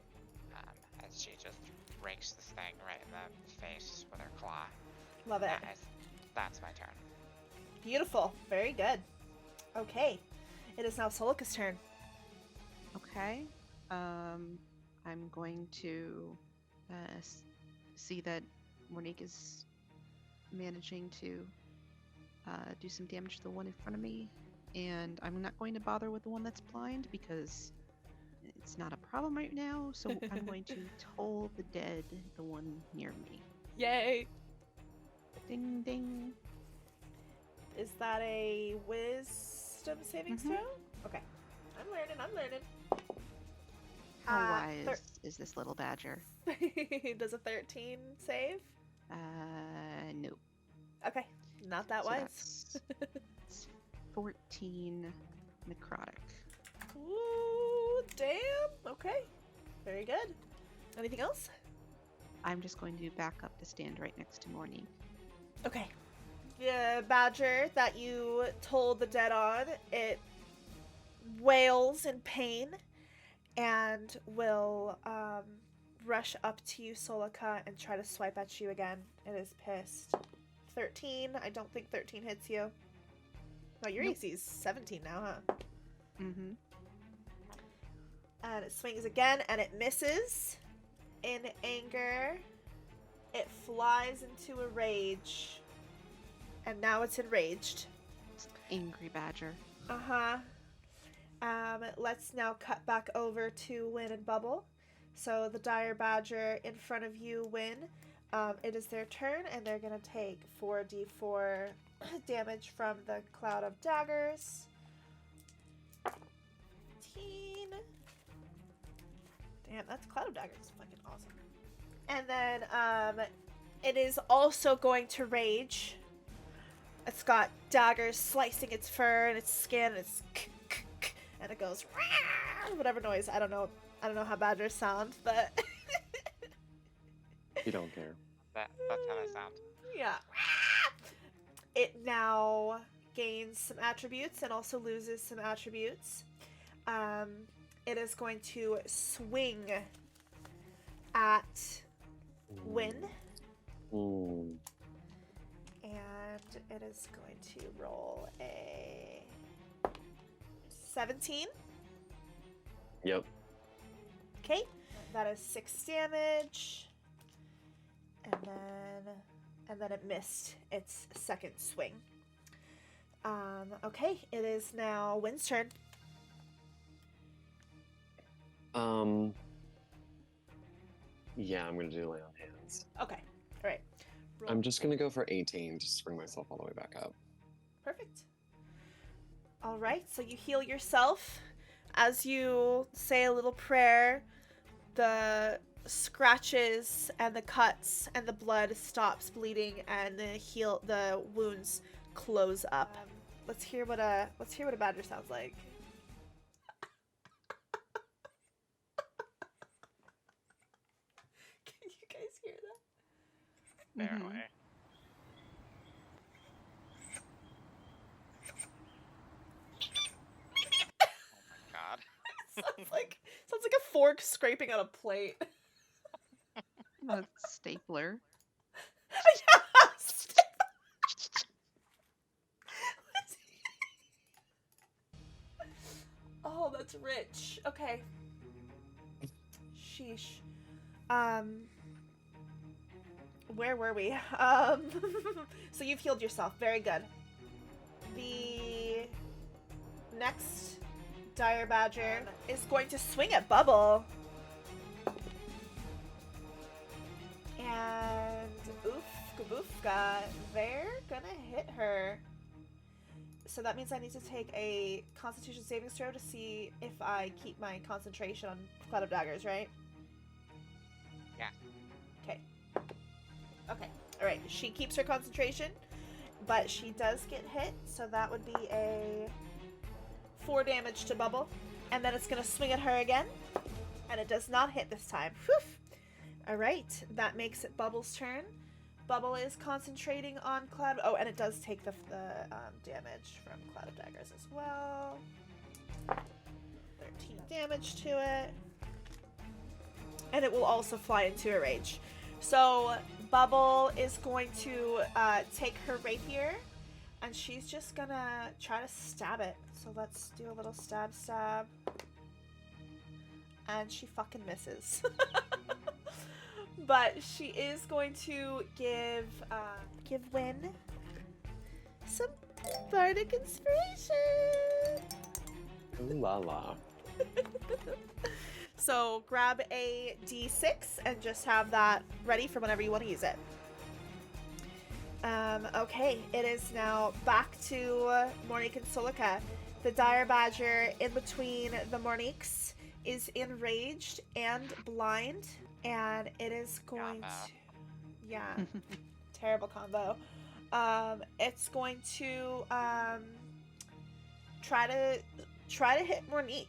As she just rakes this thing right in the face with her claw. Love it. That's my turn. Beautiful. Very good. Okay. It is now Solikha's turn. Okay. I'm going to see that Mournique is managing to do some damage to the one in front of me, and I'm not going to bother with the one that's blind because it's not a problem right now, so I'm going to toll the dead, the one near me. Yay. Ding ding. Is that a wisdom saving throw? Okay. I'm learning. How wise is this little badger? Does a 13 save? No. Okay. Not that So wise. that's 14 necrotic. Ooh, damn. Okay. Very good. Anything else? I'm just going to back up to stand right next to Mournique. Okay. The badger that you told the dead on, it wails in pain and will rush up to you, Solikha, and try to swipe at you again. It is pissed. 13. I don't think 13 hits you. Oh, your AC is 17 now, huh? Mm-hmm. And it swings again, and it misses. In anger, it flies into a rage. And now it's enraged. Angry badger. Uh-huh. Let's now cut back over to Wynne and Bubble. So the dire badger in front of you, Wynne, It is their turn, and they're gonna take 4d4 damage from the cloud of daggers. 15. Damn, that's cloud of daggers is fucking awesome. And then it is also going to rage. It's got daggers slicing its fur and its skin, and it's and it goes whatever noise. I don't know how badgers sound, but You don't care. That's how they sound. yeah. It now gains some attributes and also loses some attributes. It is going to swing at Wynne. Mm. And it is going to roll a 17. Yep. Okay. That is 6 damage. And then it missed its second swing. Okay, it is now Wynne's turn. Yeah, I'm gonna do lay on hands. Okay, all right. Roll. I'm just gonna go for 18 just to bring myself all the way back up. Perfect. All right, so you heal yourself. As you say a little prayer, the scratches and the cuts and the blood stops bleeding, and the wounds close up. Let's hear what a badger sounds like. Can you guys hear that? Barely. Oh my god. sounds like a fork scraping on a plate. A stapler. Oh, that's rich. Okay. Sheesh. Where were we? So you've healed yourself. Very good. The next dire badger is going to swing at Bubble. And oof-ga-boofga, they're gonna hit her. So that means I need to take a Constitution saving throw to see if I keep my concentration on Cloud of Daggers, right? Yeah. Okay. Okay. Alright, she keeps her concentration, but she does get hit, so that would be a 4 damage to Bubble. And then it's gonna swing at her again, and it does not hit this time. Whew! Alright, that makes it Bubble's turn. Bubble is concentrating on Cloud... Oh, and it does take the damage from Cloud of Daggers as well. 13 damage to it. And it will also fly into a rage. So, Bubble is going to take her rapier, and she's just gonna try to stab it. So let's do a little stab. And she fucking misses. But she is going to give Wynne some bardic inspiration. Ooh la la. So grab a d6 and just have that ready for whenever you want to use it. Okay, it is now back to Mournique and Solikha. The dire badger in between the Mourniques is enraged and blind. And it is going to... Yeah. Terrible combo. It's going to try to hit Mournique.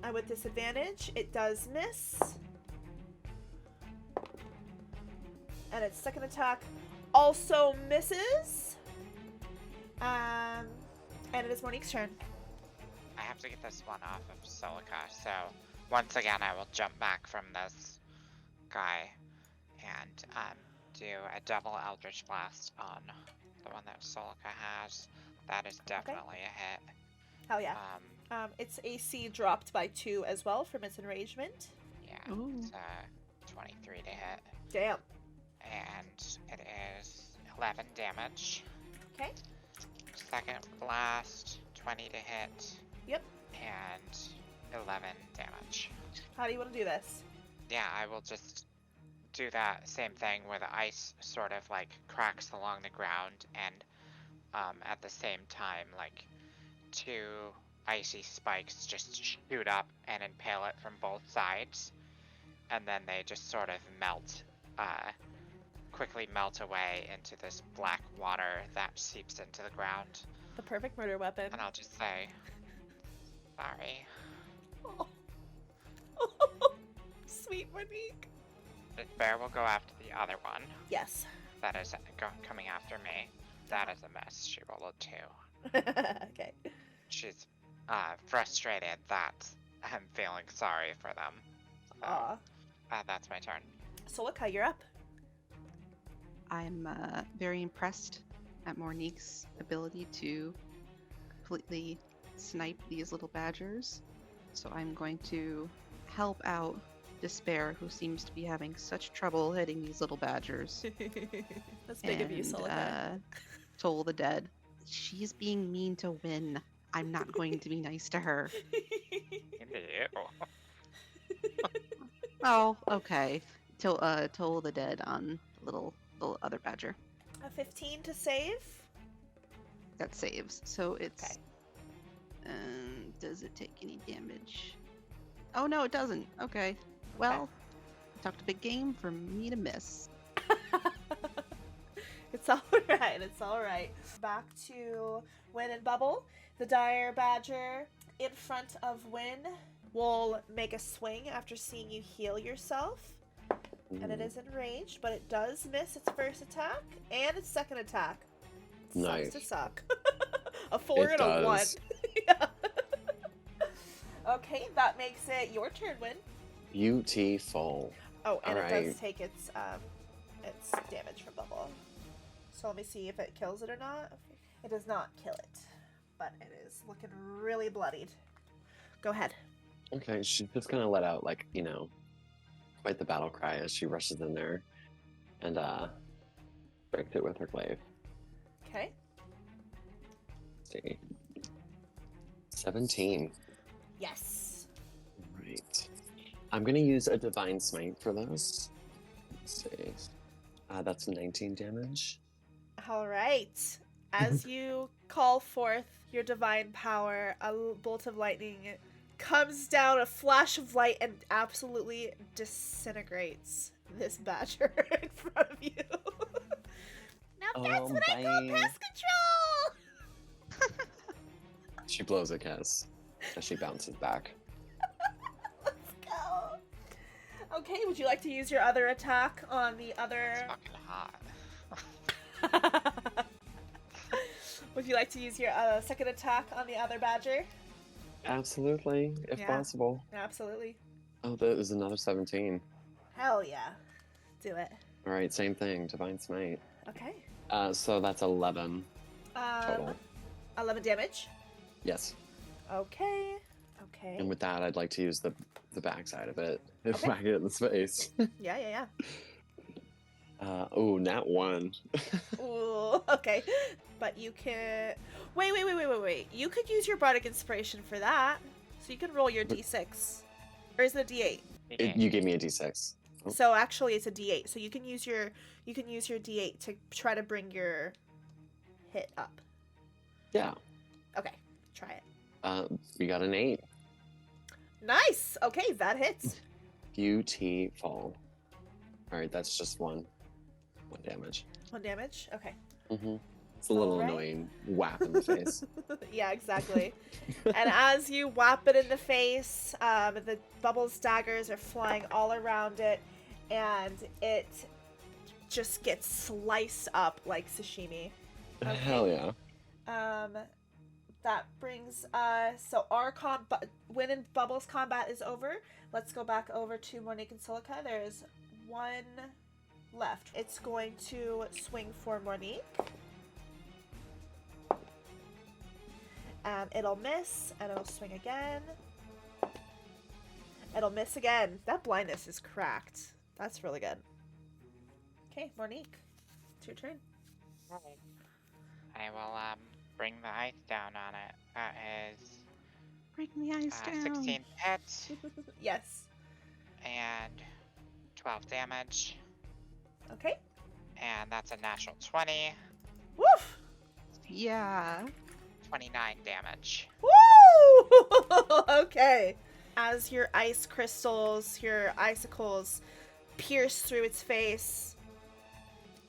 And with disadvantage, it does miss. And its second attack also misses. And it is Mournique's turn. I have to get this one off of Solikha, so once again I will jump back from this guy and do a double Eldritch Blast on the one that Solikha has. That is definitely a hit. Hell yeah. Its AC dropped by 2 as well from its enragement. Yeah, Ooh. it's 23 to hit. Damn. And it is 11 damage. Okay. Second blast, 20 to hit. Yep. And 11 damage. How do you want to do this? Yeah, I will just do that same thing where the ice sort of like cracks along the ground, and at the same time, like 2 icy spikes just shoot up and impale it from both sides, and then they just sort of melt, quickly melt away into this black water that seeps into the ground. The perfect murder weapon. And I'll just say, sorry. Oh. Sweet Mournique. This bear will go after the other one Yes. that is coming after me. That is a mess. She rolled a 2. Okay. She's frustrated that I'm feeling sorry for them. So, Aw. that's my turn. Solikha, you're up. I'm very impressed at Mournique's ability to completely snipe these little badgers. So I'm going to help out Despair, who seems to be having such trouble hitting these little badgers. That's big of you, Solikha. Toll the Dead. She's being mean to Wynne. I'm not going to be nice to her. Oh, okay. Toll the Dead on little other badger. A 15 to save. That saves. So it's. Okay. Does it take any damage? Oh no, it doesn't. Okay. Well, talked a big game for me to miss. It's alright, it's alright. Back to Wynne and Bubble. The dire badger in front of Wynne will make a swing after seeing you heal yourself. And it is enraged, but it does miss its first attack and its second attack. Nice. Sucks to suck. A 4 and a 1. does. Yeah. Okay, that makes it your turn, Wynne. Beautiful. Oh, and it does Alright. take its damage from Bubble. So let me see if it kills it or not. It does not kill it, but it is looking really bloodied. Go ahead. Okay, she's just gonna let out, like, quite the battle cry as she rushes in there and breaks it with her glaive. Okay. Let's see. 17. Yes. Right. I'm gonna use a divine smite for this. Let's see. That's 19 damage. All right. As you call forth your divine power, a bolt of lightning comes down, a flash of light, and absolutely disintegrates this badger in front of you. Now that's what I call bye. pest control! She blows a kiss as she bounces back. Let's go. Okay, would you like to use your other attack on the other... It's fucking hot. Would you like to use your second attack on the other badger? Absolutely, if Yeah. possible. Absolutely. Oh, that is another 17. Hell yeah. Do it. All right, same thing, divine smite. Okay. So that's 11 total. 11 damage. Yes. Okay. Okay. And with that, I'd like to use the backside of it. Okay. Whack it in the face. Yeah. Oh, nat 1. Ooh, okay. But you can... Wait. You could use your Bardic Inspiration for that. So you can roll your d6. Or is it a d8? You gave me a d6. Oh. So actually it's a d8. So you can use your d8 to try to bring your hit up. Yeah. Okay. Try it. We got an 8. Nice! Okay, that hits. Beautiful. All right, that's just one damage. 1 damage? Okay. Mm-hmm. It's a little Alright. annoying. Whap in the face. Yeah, exactly. And as you whap it in the face, the bubbles daggers are flying all around it, and it just gets sliced up like sashimi. Okay. Hell yeah. That brings so our Wynne and Bubbles combat is over. Let's go back over to Mournique and Solikha. There's one left. It's going to swing for Mournique. It'll miss, and it'll swing again. It'll miss again. That blindness is cracked. That's really good. Okay, Mournique, it's your turn. I will bring the ice down on it. That is Break the ice down. 16 hit Yes. and 12 damage. Okay. And that's a natural 20. Woof! Yeah. 29 damage. Woo! Okay. As your ice crystals, your icicles pierce through its face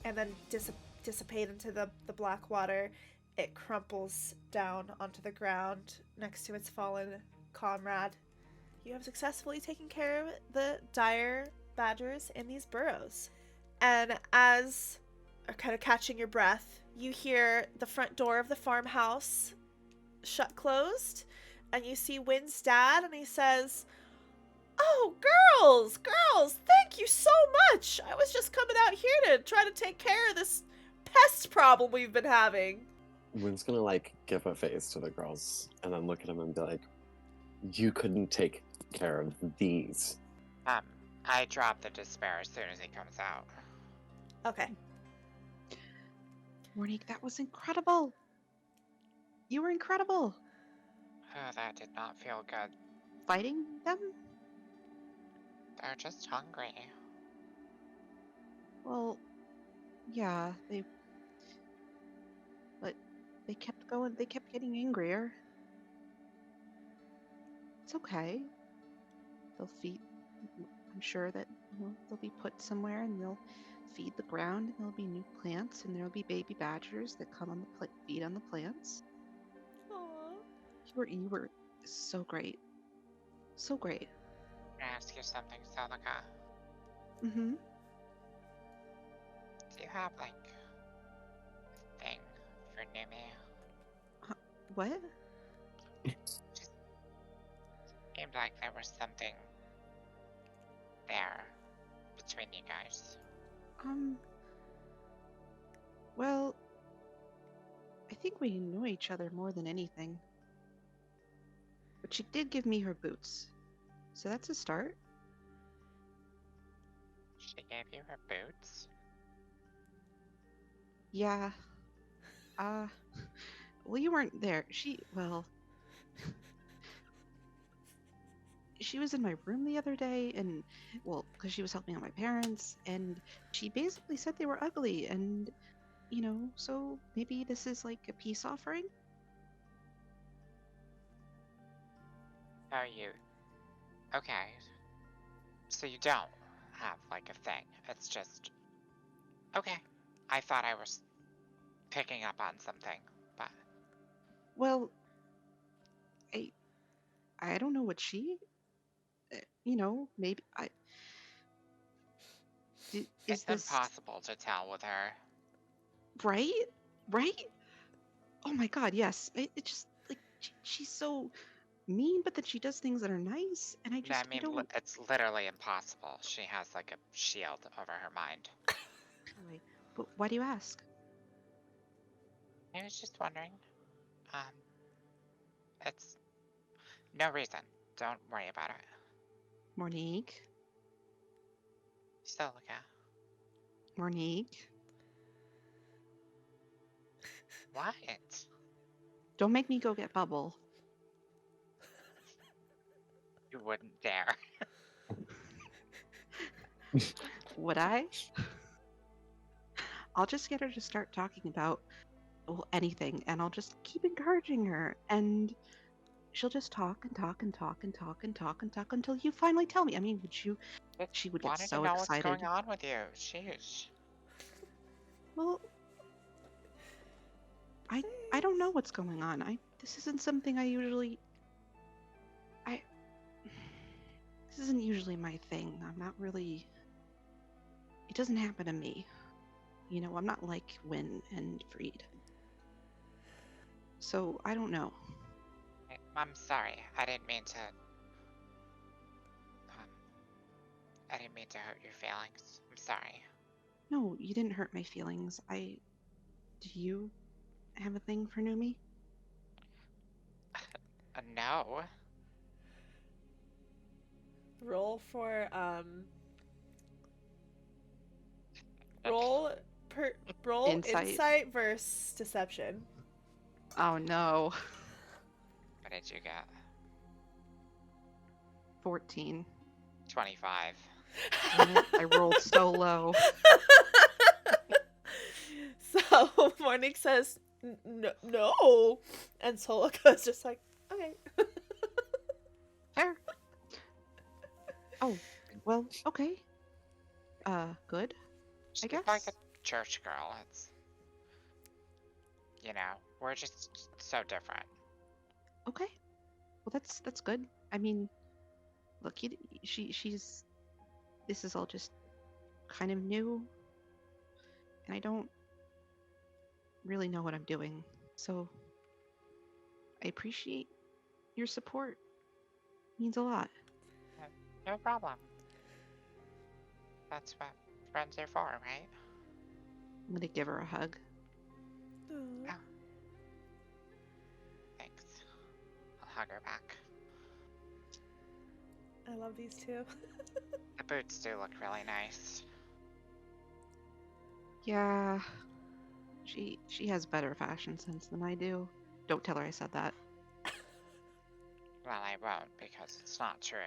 and then dissipate into the black water, it crumples down onto the ground next to its fallen comrade. You have successfully taken care of the dire badgers in these burrows. And as kind of catching your breath, you hear the front door of the farmhouse shut closed, and you see Wynne's dad, and he says, "Oh, girls, thank you so much. I was just coming out here to try to take care of this pest problem we've been having." Wynne's gonna like give a face to the girls and then look at him and be like, "You couldn't take care of these." I drop the despair as soon as he comes out. Okay. Mournique, that was incredible. You were incredible. Oh, that did not feel good. Fighting them? They're just hungry. Well, yeah, but they kept going, they kept getting angrier. It's okay. They'll feed, I'm sure that they'll be put somewhere and they'll feed the ground and there'll be new plants and there'll be baby badgers that come on the feed on the plants. Aww. You were so great. So great. Can I ask you something, Solikha? Mm-hmm. Do you have, like, a thing for Numi? What? Just seemed like there was something there between you guys. Well, I think we know each other more than anything. But she did give me her boots. So that's a start. She gave you her boots? Yeah. Well, you weren't there. She was in my room the other day, and, well, because she was helping out my parents, and she basically said they were ugly, and, so maybe this is like a peace offering? Are you... Okay. So you don't have, like, a thing. It's just... Okay. I thought I was picking up on something, but... Well, I don't know what she... maybe is It's this impossible to tell with her. right? Oh my god, yes. It just like she's so mean, but then she does things that are nice, and I don't. It's literally impossible. She has, like, a shield over her mind. Anyway, but why do you ask? I was just wondering. It's no reason. Don't worry about it. Mournique. Solikha. Mournique. What? Don't make me go get Bubble. You wouldn't dare. Would I? I'll just get her to start talking about anything, and I'll just keep encouraging her, and she'll just talk and talk and talk and talk and talk and talk until you finally tell me. I mean, she would get Wanted so to know excited. what's going on with you. Sheesh. Well, I don't know what's going on. This isn't something I usually. This isn't usually my thing. I'm not really. It doesn't happen to me. I'm not like Wynne and Freed. So I don't know. I'm sorry. I didn't mean to. I didn't mean to hurt your feelings. I'm sorry. No, you didn't hurt my feelings. Do you have a thing for Numi? No. Roll for roll insight versus deception. Oh no. What did you get? 14. 25. Damn it, I rolled so low. So Mournique says, no. And Solikha's just like, okay. Fair. Oh, well, okay. Good. She's guess. like a church girl. It's, you know, we're just so different. Okay. Well, that's good. I mean, look, she's. This is all just kind of new, and I don't really know what I'm doing. So I appreciate your support. It means a lot. No problem. That's what friends are for, right? I'm gonna give her a hug. Ooh. Yeah. Thanks. I'll hug her back. I love these two. The boots do look really nice. Yeah, she has better fashion sense than I do. Don't tell her I said that. Well, I won't because it's not true.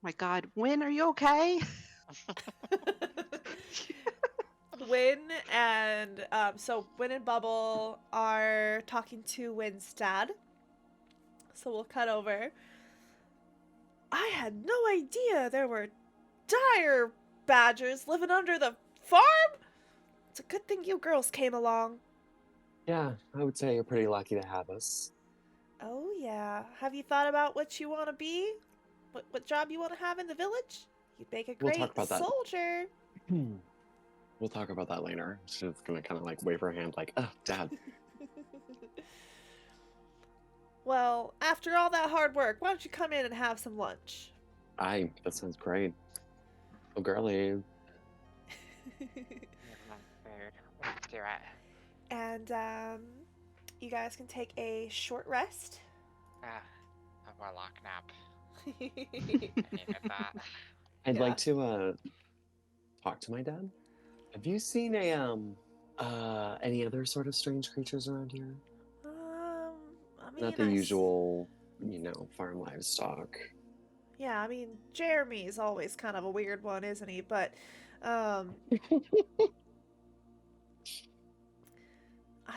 My God, Wynne, are you okay? Wynne and Wynne and Bubble are talking to Wynne's dad. So we'll cut over. I had no idea there were dire badgers living under the farm. It's a good thing you girls came along. Yeah, I would say you're pretty lucky to have us. Oh yeah. Have you thought about what you want to be? What job you want to have in the village? You'd make a We'll great talk about that. soldier. We'll talk about that later. She's gonna kind of like wave her hand like, oh, Dad. Well, after all that hard work, why don't you come in and have some lunch? That sounds great. Oh, girly. Food. Let's do it. And you guys can take a short rest. A warlock nap. I needed that. I'd Yeah. like to talk to my dad. Have you seen any other sort of strange creatures around here? I mean, Not the usual, farm livestock. Yeah, I mean, Jeremy's always kind of a weird one, isn't he? But, I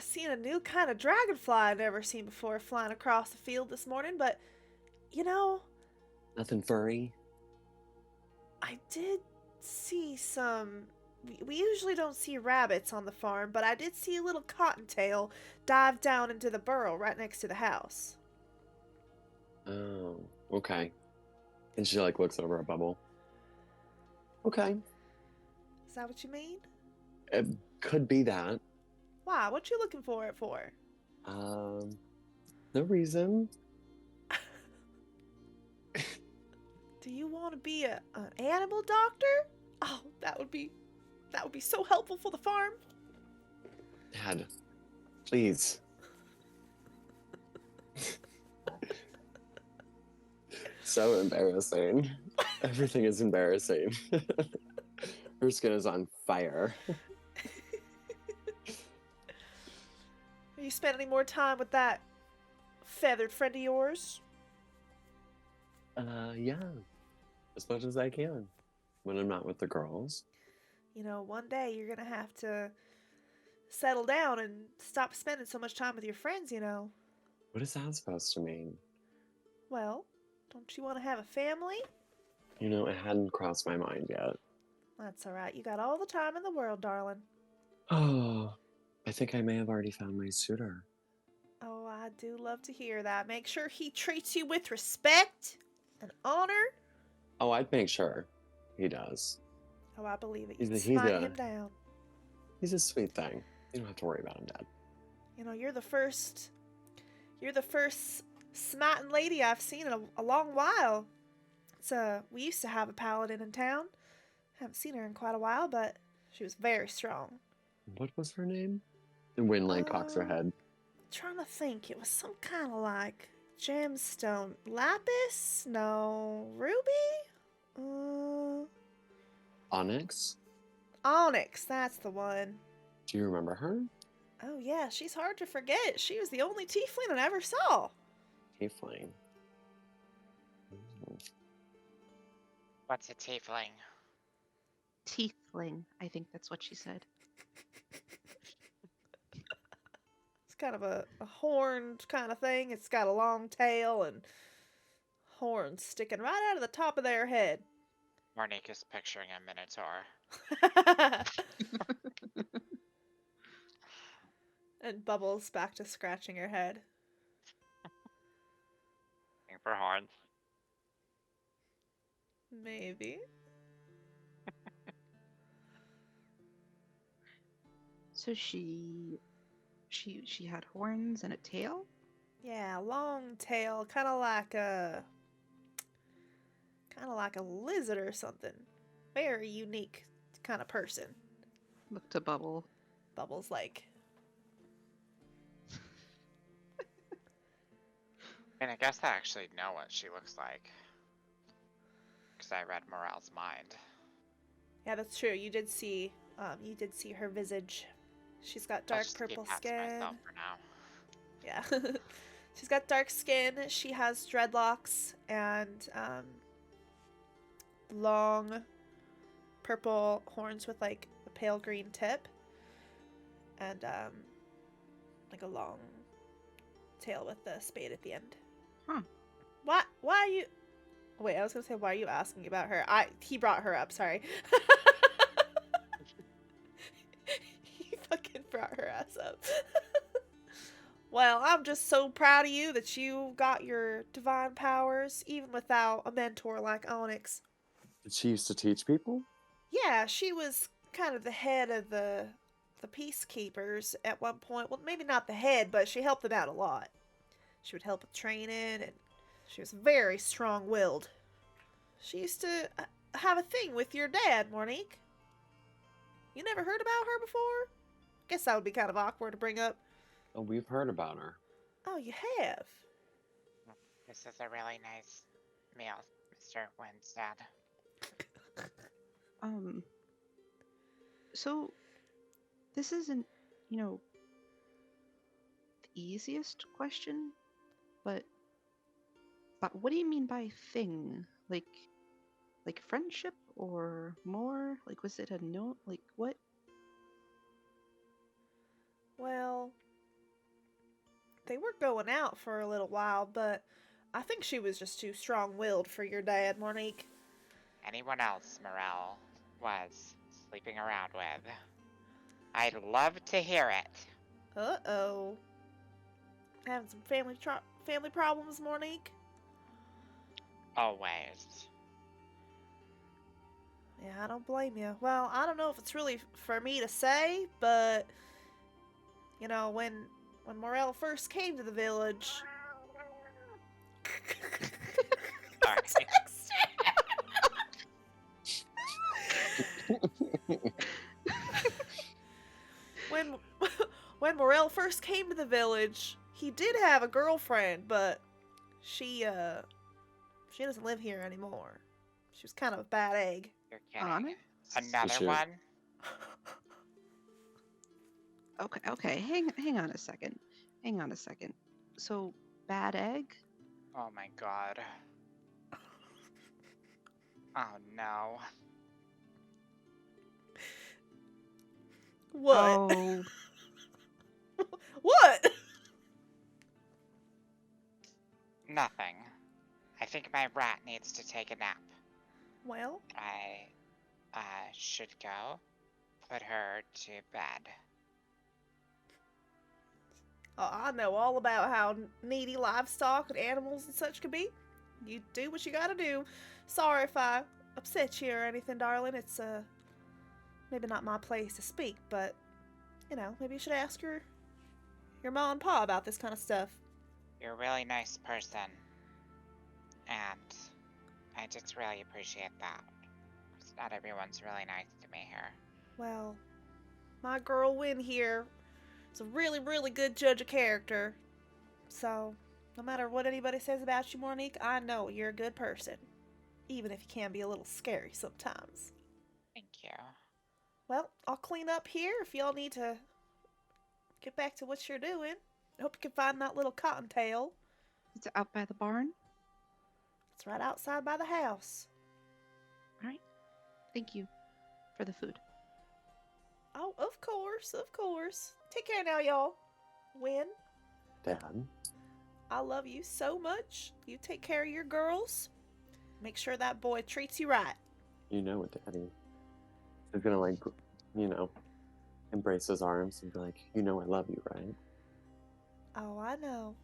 seen a new kind of dragonfly I've never seen before flying across the field this morning, but, Nothing furry? I did see some... We usually don't see rabbits on the farm, but I did see a little cottontail dive down into the burrow right next to the house. Oh, okay. And she looks over at Bubble. Okay. Is that what you mean? It could be that. Why? What you looking for it for? No reason. Do you want to be an animal doctor? Oh, that would be so helpful for the farm. Dad, please. So embarrassing. Everything is embarrassing. Her skin is on fire. Are you spending any more time with that feathered friend of yours? Yeah. As much as I can. When I'm not with the girls. One day you're gonna have to settle down and stop spending so much time with your friends, What is that supposed to mean? Well, don't you want to have a family? It hadn't crossed my mind yet. That's alright. You got all the time in the world, darling. Oh, I think I may have already found my suitor. Oh, I do love to hear that. Make sure he treats you with respect and honor. Oh, I'd make sure he does. Oh, I believe it. He's You a- can he's smite a- him down. He's a sweet thing. You don't have to worry about him, Dad. You're the first smiting lady I've seen in a long while. We used to have a paladin in town. Haven't seen her in quite a while, but she was very strong. What was her name? And Wynne cocks her head. Trying to think. It was some kind of like gemstone. Lapis? No. Ruby? Onyx? Onyx. That's the one. Do you remember her? Oh yeah, she's hard to forget. She was the only tiefling I ever saw. tiefling. What's a tiefling? Teethling, I think that's what she said. It's kind of a horned kind of thing. It's got a long tail and horns sticking right out of the top of their head. Mournique is picturing a minotaur. And Bubbles back to scratching her head. Looking for horns. Maybe. So she had horns and a tail? Yeah, long tail, kind of like a lizard or something. Very unique kind of person. Look to Bubble. Bubbles like. I mean, I guess I actually know what she looks like. Because I read Morel's mind. Yeah, that's true. You did see her visage. She's got I'll dark just purple keep that to skin. myself for now. Yeah. She's got dark skin. She has dreadlocks and long purple horns with like a pale green tip. And like a long tail with the spade at the end. Huh. Why are you... Wait, I was gonna say, why are you asking about her? He brought her up, sorry. He fucking brought her ass up. Well, I'm just so proud of you that you got your divine powers, even without a mentor like Onyx. Did she used to teach people? Yeah, she was kind of the head of the peacekeepers at one point. Well, maybe not the head, but she helped them out a lot. She would help with training, and she was very strong-willed. She used to have a thing with your dad, Mournique. You never heard about her before? Guess that would be kind of awkward to bring up. Oh, we've heard about her. Oh, you have? This is a really nice meal, Mr. Wynne's dad. So this isn't, the easiest question, but what do you mean by thing? Like friendship or more? Like, was it a no? Like, what? Well, they were going out for a little while, but I think she was just too strong-willed for your dad, Mournique. Anyone else Morel was sleeping around with? I'd love to hear it. Uh-oh. Having some family problems, Mournique? Always. Yeah, I don't blame you. Well, I don't know if it's really for me to say, but when Morel first came to the village. Sorry. When Morel first came to the village, he did have a girlfriend, but she doesn't live here anymore. She was kind of a bad egg. You're kidding. Onyx? Another Sure. one? Okay. Hang on a second. So, bad egg? Oh my god. Oh no. What? Oh, What? Nothing. I think my rat needs to take a nap. Well, I should go put her to bed. I know all about how needy livestock and animals and such can be. You do what you gotta do. Sorry if I upset you or anything, darling. It's maybe not my place to speak, but maybe you should ask your ma and pa about this kind of stuff. You're a really nice person. And I just really appreciate that. 'Cause not everyone's really nice to me here. Well, my girl Wynne here is a really, really good judge of character. So, no matter what anybody says about you, Mournique, I know you're a good person. Even if you can be a little scary sometimes. Thank you. Well, I'll clean up here if y'all need to get back to what you're doing. I hope you can find that little cottontail. It's out by the barn. It's right outside by the house. All right. Thank you for the food. Oh, of course, of course. Take care now, y'all. Wynne, Dad. I love you so much. You take care of your girls. Make sure that boy treats you right. You know it, Daddy. He's gonna, like, you know, embrace his arms and be like, you know I love you, right? Oh, I know.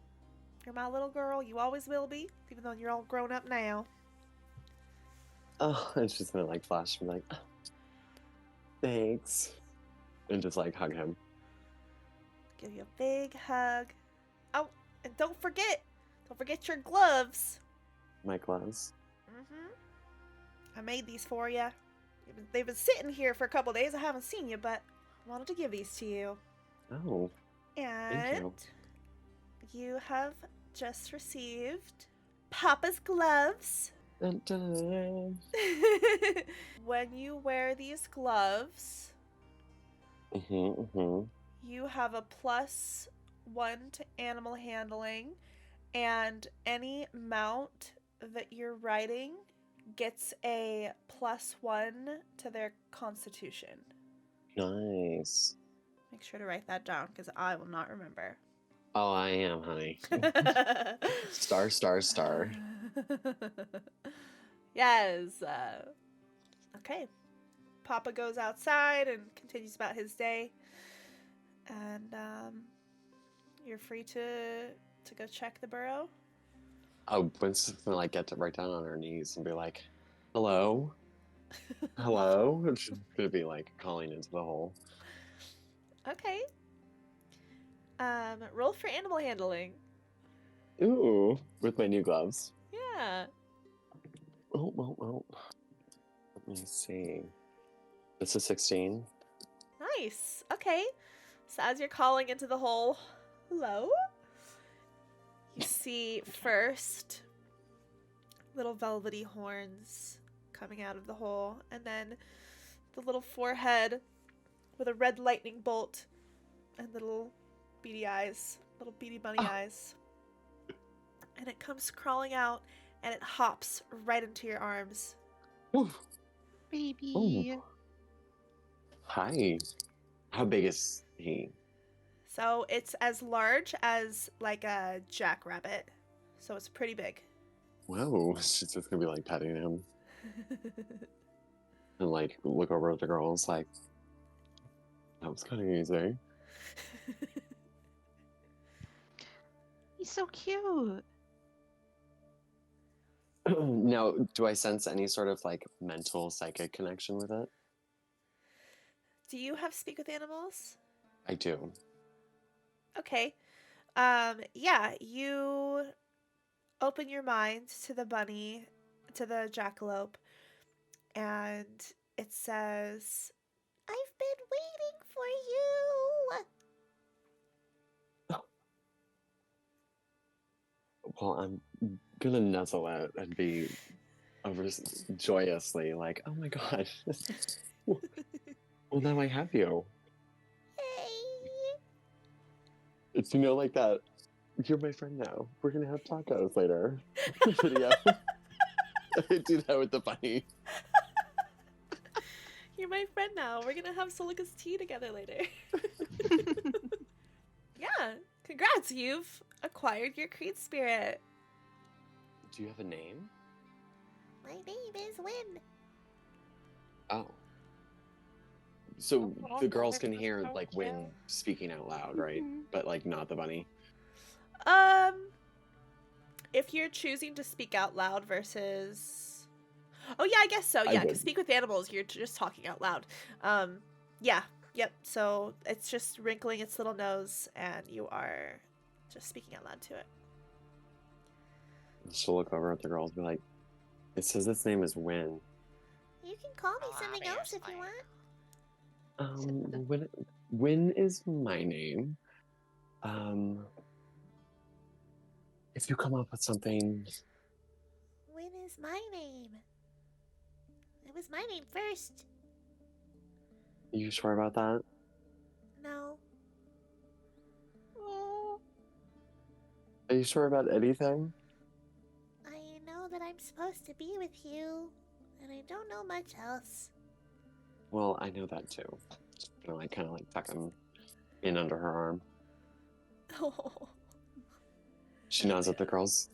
You're my little girl. You always will be, even though you're all grown up now. Oh, and she's gonna, like, flash and be like, oh, thanks. And just, like, hug him. Give you a big hug. Oh, and don't forget your gloves. My gloves. I made these for you. They've been sitting here for a couple days. I haven't seen you, but I wanted to give these to you. Oh, And you have just received Papa's gloves. dun, dun. When you wear these gloves, you have a +1 to animal handling, and any mount that you're riding gets a +1 to their constitution. Nice. Make sure to write that down because I will not remember. Oh, I am, honey. Star, star, star. Yes. Okay. Papa goes outside and continues about his day. And you're free to go check the burrow. Oh, Winston's gonna, like, get to right down on her knees and be like, hello? Hello? And she's gonna be, like, calling into the hole. Okay. Roll for animal handling. Ooh, with my new gloves. Yeah. Oh. Let me see. This is 16. Nice. Okay. So as you're calling into the hole, hello? You see first little velvety horns coming out of the hole, and then the little forehead with a red lightning bolt and little beady eyes, little beady bunny eyes. And it comes crawling out, and it hops right into your arms. Ooh. Baby. Ooh. Hi. How big is he? So it's as large as like a jackrabbit. So it's pretty big. Whoa. She's just gonna be, like, petting him and, like, look over at the girls like, that was kind of easy. He's so cute. Now, do I sense any sort of, like, mental psychic connection with it? Do you have speak with animals? I do. Okay. Yeah, you open your mind to the bunny, to the jackalope, and it says, I've been waiting for you. Well, I'm gonna nuzzle it and be joyously like, oh my god. Well, now I have you. Hey. It's, you know, like that, you're my friend now. We're gonna have tacos later. Video. I do that with the bunny. You're my friend now. We're gonna have Solikha's tea together later. Yeah, congrats. You've acquired your Creed spirit. Do you have a name? My name is Wynne. Oh. So the girls can hear, like, Wynne speaking out loud, right? But, like, not the bunny. If you're choosing to speak out loud versus... Oh, yeah, I guess so. Yeah, because speak with animals, you're just talking out loud. Yeah, yep. So it's just wrinkling its little nose, and you are just speaking out loud to it. She'll look over at the girls and be like, it says its name is Wynne. You can call me Oh, something else if you obviously. want. Wynne is my name. If you come up with something... Wynne is my name. It was my name first. You sure about that? No. Are you sure about anything? I know that I'm supposed to be with you, and I don't know much else. Well, I know that too. Just gonna like kind of like tuck him in under her arm. Oh. She nods at the girls.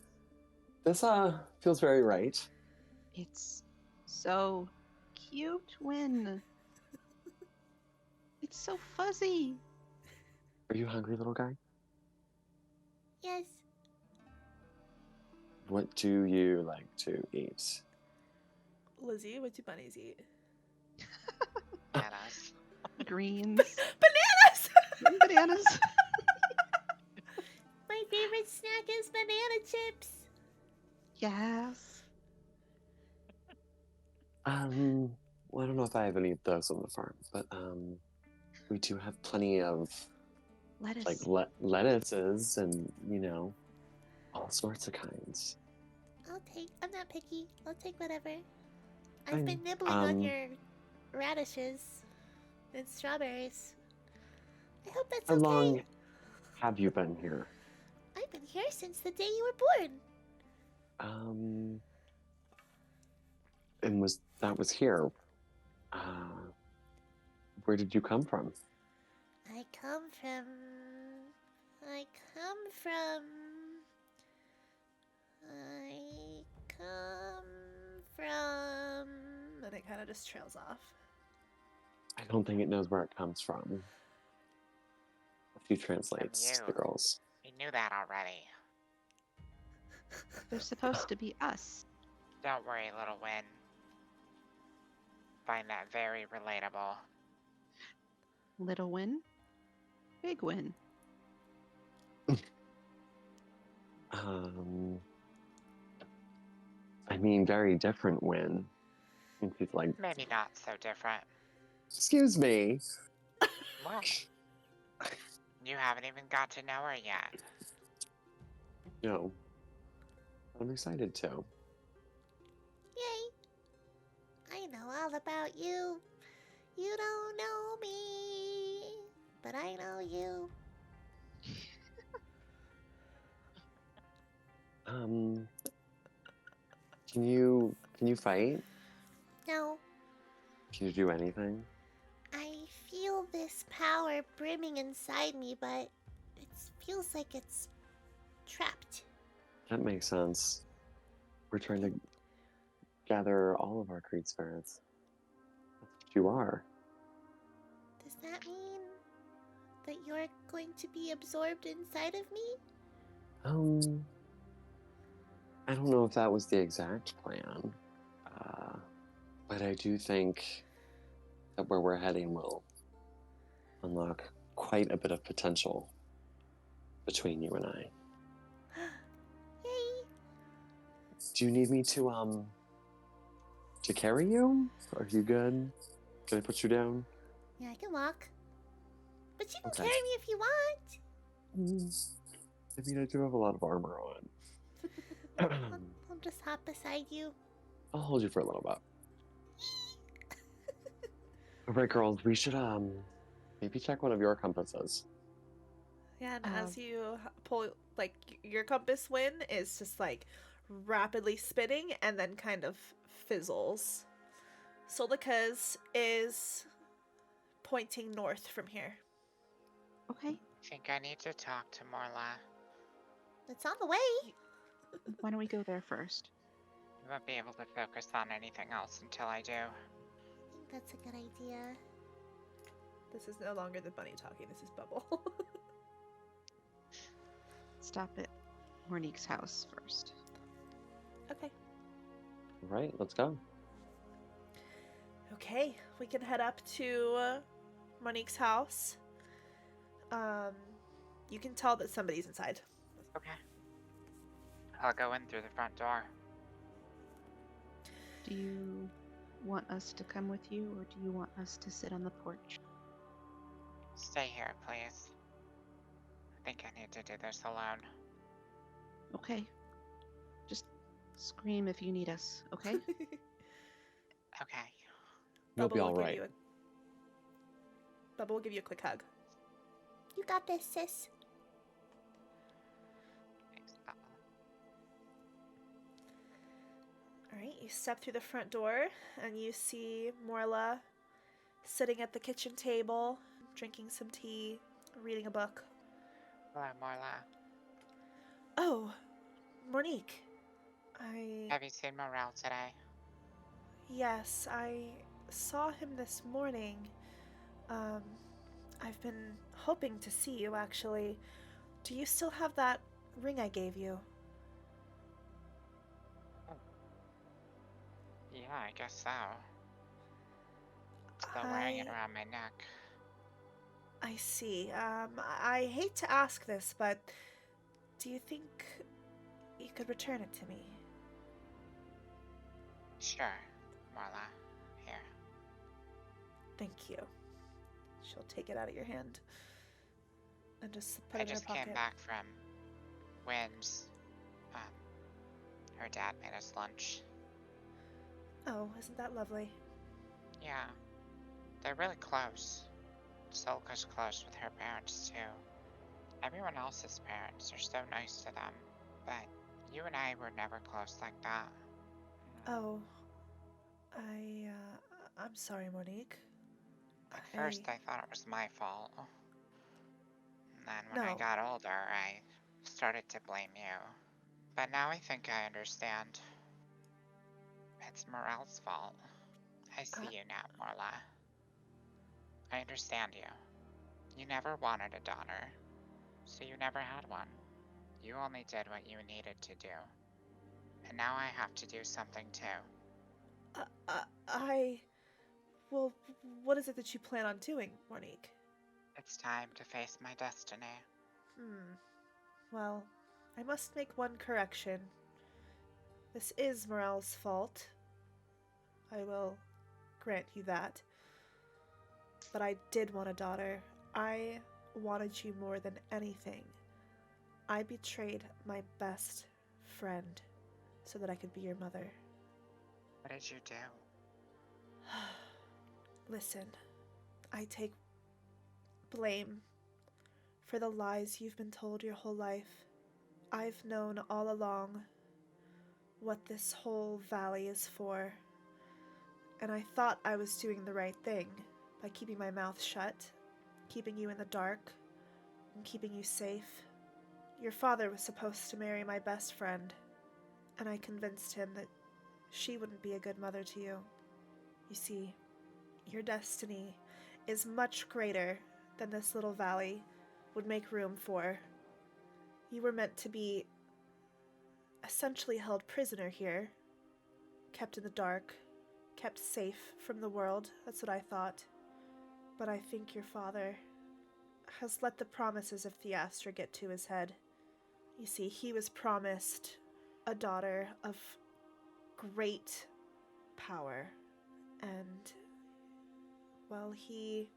This feels very right. It's so cute, Wynne. It's so fuzzy. Are you hungry, little guy? Yes, What do you like to eat? Lizzie, what do bunnies eat? Bananas. Greens. Bananas! Bananas. my favorite snack is banana chips. Yes. Well, I don't know if I have any of those on the farm, but we do have plenty of Lettuce. like lettuces and all sorts of kinds. I'm not picky. I'll take whatever. I've Fine. been nibbling on your radishes and strawberries. I hope that's How okay. long have you been here? I've been here since the day you were born. And that was here. Where did you come from? I come from. And it kind of just trails off. I don't think it knows where it comes from. She translates to the you. girls. We knew that already. They're supposed to be us. Don't worry, little Wynne. Find that very relatable. Little Wynne. Big Wynne. I mean, very different Wynne. And she's like, Maybe not so different. excuse me. Well, you haven't even got to know her yet. No. I'm excited to. Yay! I know all about you. You don't know me, but I know you. Can you fight? No, Can you do anything? I feel this power brimming inside me, but it feels like it's trapped. That makes sense. We're trying to gather all of our creed spirits. That's what you are. Does that mean that you're going to be absorbed inside of me? I don't know if that was the exact plan, but I do think that where we're heading will unlock quite a bit of potential between you and I. Yay! Do you need me to carry you? Are you good? Can I put you down? Yeah, I can walk. But you can Okay. carry me if you want. I mean, I do have a lot of armor on. I'll just hop beside you. I'll hold you for a little bit. All right, girls, we should maybe check one of your compasses. Yeah, and as you pull, like, your compass, Wynne, is just, like, rapidly spinning and then kind of fizzles. Solikha's is pointing north from here. Okay. I think I need to talk to Morla. It's on the way. Why don't we go there first? You won't be able to focus on anything else until I do. I think that's a good idea. This is no longer the bunny talking, this is Bubble. Stop at Mournique's house first. Okay. All right, let's go. Okay, we can head up to Mournique's house. You can tell that somebody's inside. Okay. I'll go in through the front door. Do you want us to come with you, or do you want us to sit on the porch? Stay here, please. I think I need to do this alone. Okay. Just scream if you need us, okay? Okay. You'll be will all give right. you Bubba will give you a quick hug. You got this, sis. Thanks. Alright, you step through the front door and you see Morla sitting at the kitchen table, drinking some tea, reading a book. Hello, Morla. Oh, Mournique. Have you seen Morel today? Yes, I saw him this morning. I've been hoping to see you, actually. Do you still have that ring I gave you? Yeah, I guess so. Still wearing it around my neck. I see. I hate to ask this, but do you think you could return it to me? Sure, Morla. Here. Thank you. She'll take it out of your hand and just put it in her pocket. I just came back from Wynne's. Her dad made us lunch. Oh, isn't that lovely? Yeah. They're really close. Solikha's close with her parents, too. Everyone else's parents are so nice to them, but you and I were never close like that. Oh, I'm sorry, Mournique. At first, I thought it was my fault. And then when I got older, I started to blame you. But now I think I understand. It's Morel's fault. I see you now, Morla. I understand you. You never wanted a daughter, so you never had one. You only did what you needed to do. And now I have to do something too. Well, what is it that you plan on doing, Mournique? It's time to face my destiny. Well, I must make one correction. This is Morel's fault. I will grant you that. But I did want a daughter. I wanted you more than anything. I betrayed my best friend so that I could be your mother. What did you do? Listen, I take blame for the lies you've been told your whole life. I've known all along what this whole valley is for, and I thought I was doing the right thing by keeping my mouth shut, keeping you in the dark, and keeping you safe. Your father was supposed to marry my best friend, and I convinced him that she wouldn't be a good mother to you. You see, your destiny is much greater than this little valley would make room for. You were meant to be essentially held prisoner here, kept in the dark, kept safe from the world. That's what I thought. But I think your father has let the promises of Theastra get to his head. You see, he was promised a daughter of great power, and well, he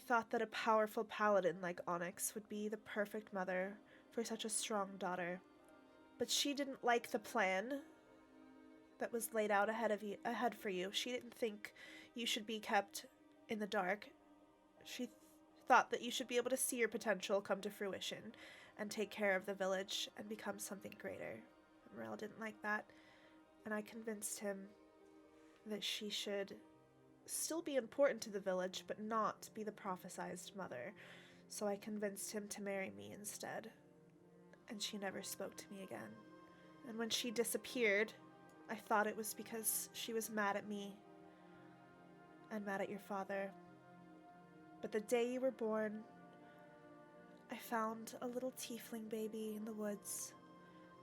thought that a powerful paladin like Onyx would be the perfect mother for such a strong daughter. But she didn't like the plan that was laid out ahead for you. She didn't think you should be kept in the dark. She thought that you should be able to see your potential come to fruition and take care of the village and become something greater. Morel didn't like that, and I convinced him that she should still be important to the village, but not be the prophesized mother. So I convinced him to marry me instead. And she never spoke to me again. And when she disappeared, I thought it was because she was mad at me and mad at your father. But the day you were born, I found a little tiefling baby in the woods,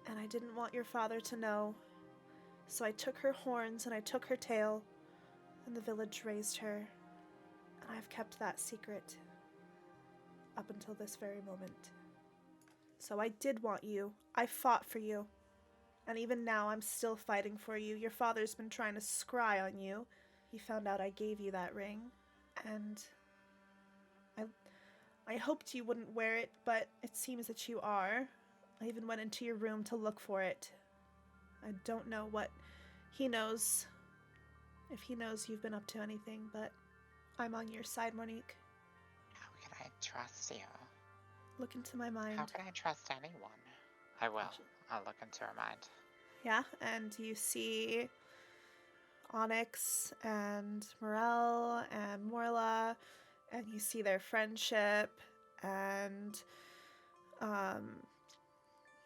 and I didn't want your father to know. So I took her horns and I took her tail, and the village raised her, and I've kept that secret up until this very moment. So I did want you. I fought for you. And even now I'm still fighting for you. Your father's been trying to scry on you. He found out I gave you that ring, and I hoped you wouldn't wear it, but it seems that you are. I even went into your room to look for it. I don't know what he knows, if he knows you've been up to anything, but I'm on your side, Mournique. How can I trust you? Look into my mind. How can I trust anyone? I will. I'll look into her mind. Yeah, and you see Onyx and Morel and Morla, and you see their friendship, and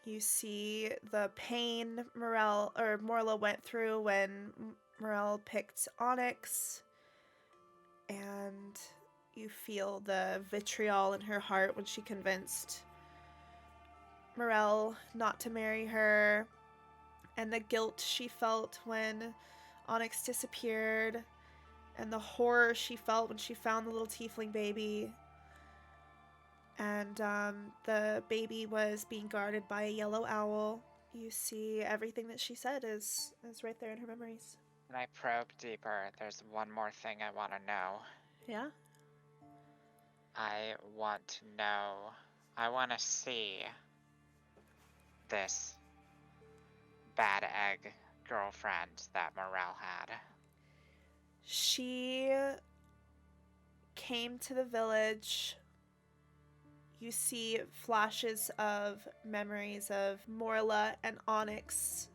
you see the pain Morla went through when Morel picked Onyx, and you feel the vitriol in her heart when she convinced Morel not to marry her, and the guilt she felt when Onyx disappeared, and the horror she felt when she found the little tiefling baby. And the baby was being guarded by a yellow owl. You see everything that she said is right there in her memories. When I probe deeper, there's one more thing I want to know. Yeah? I want to know, I want to see this bad egg girlfriend that Morel had. She came to the village. You see flashes of memories of Morla and Onyx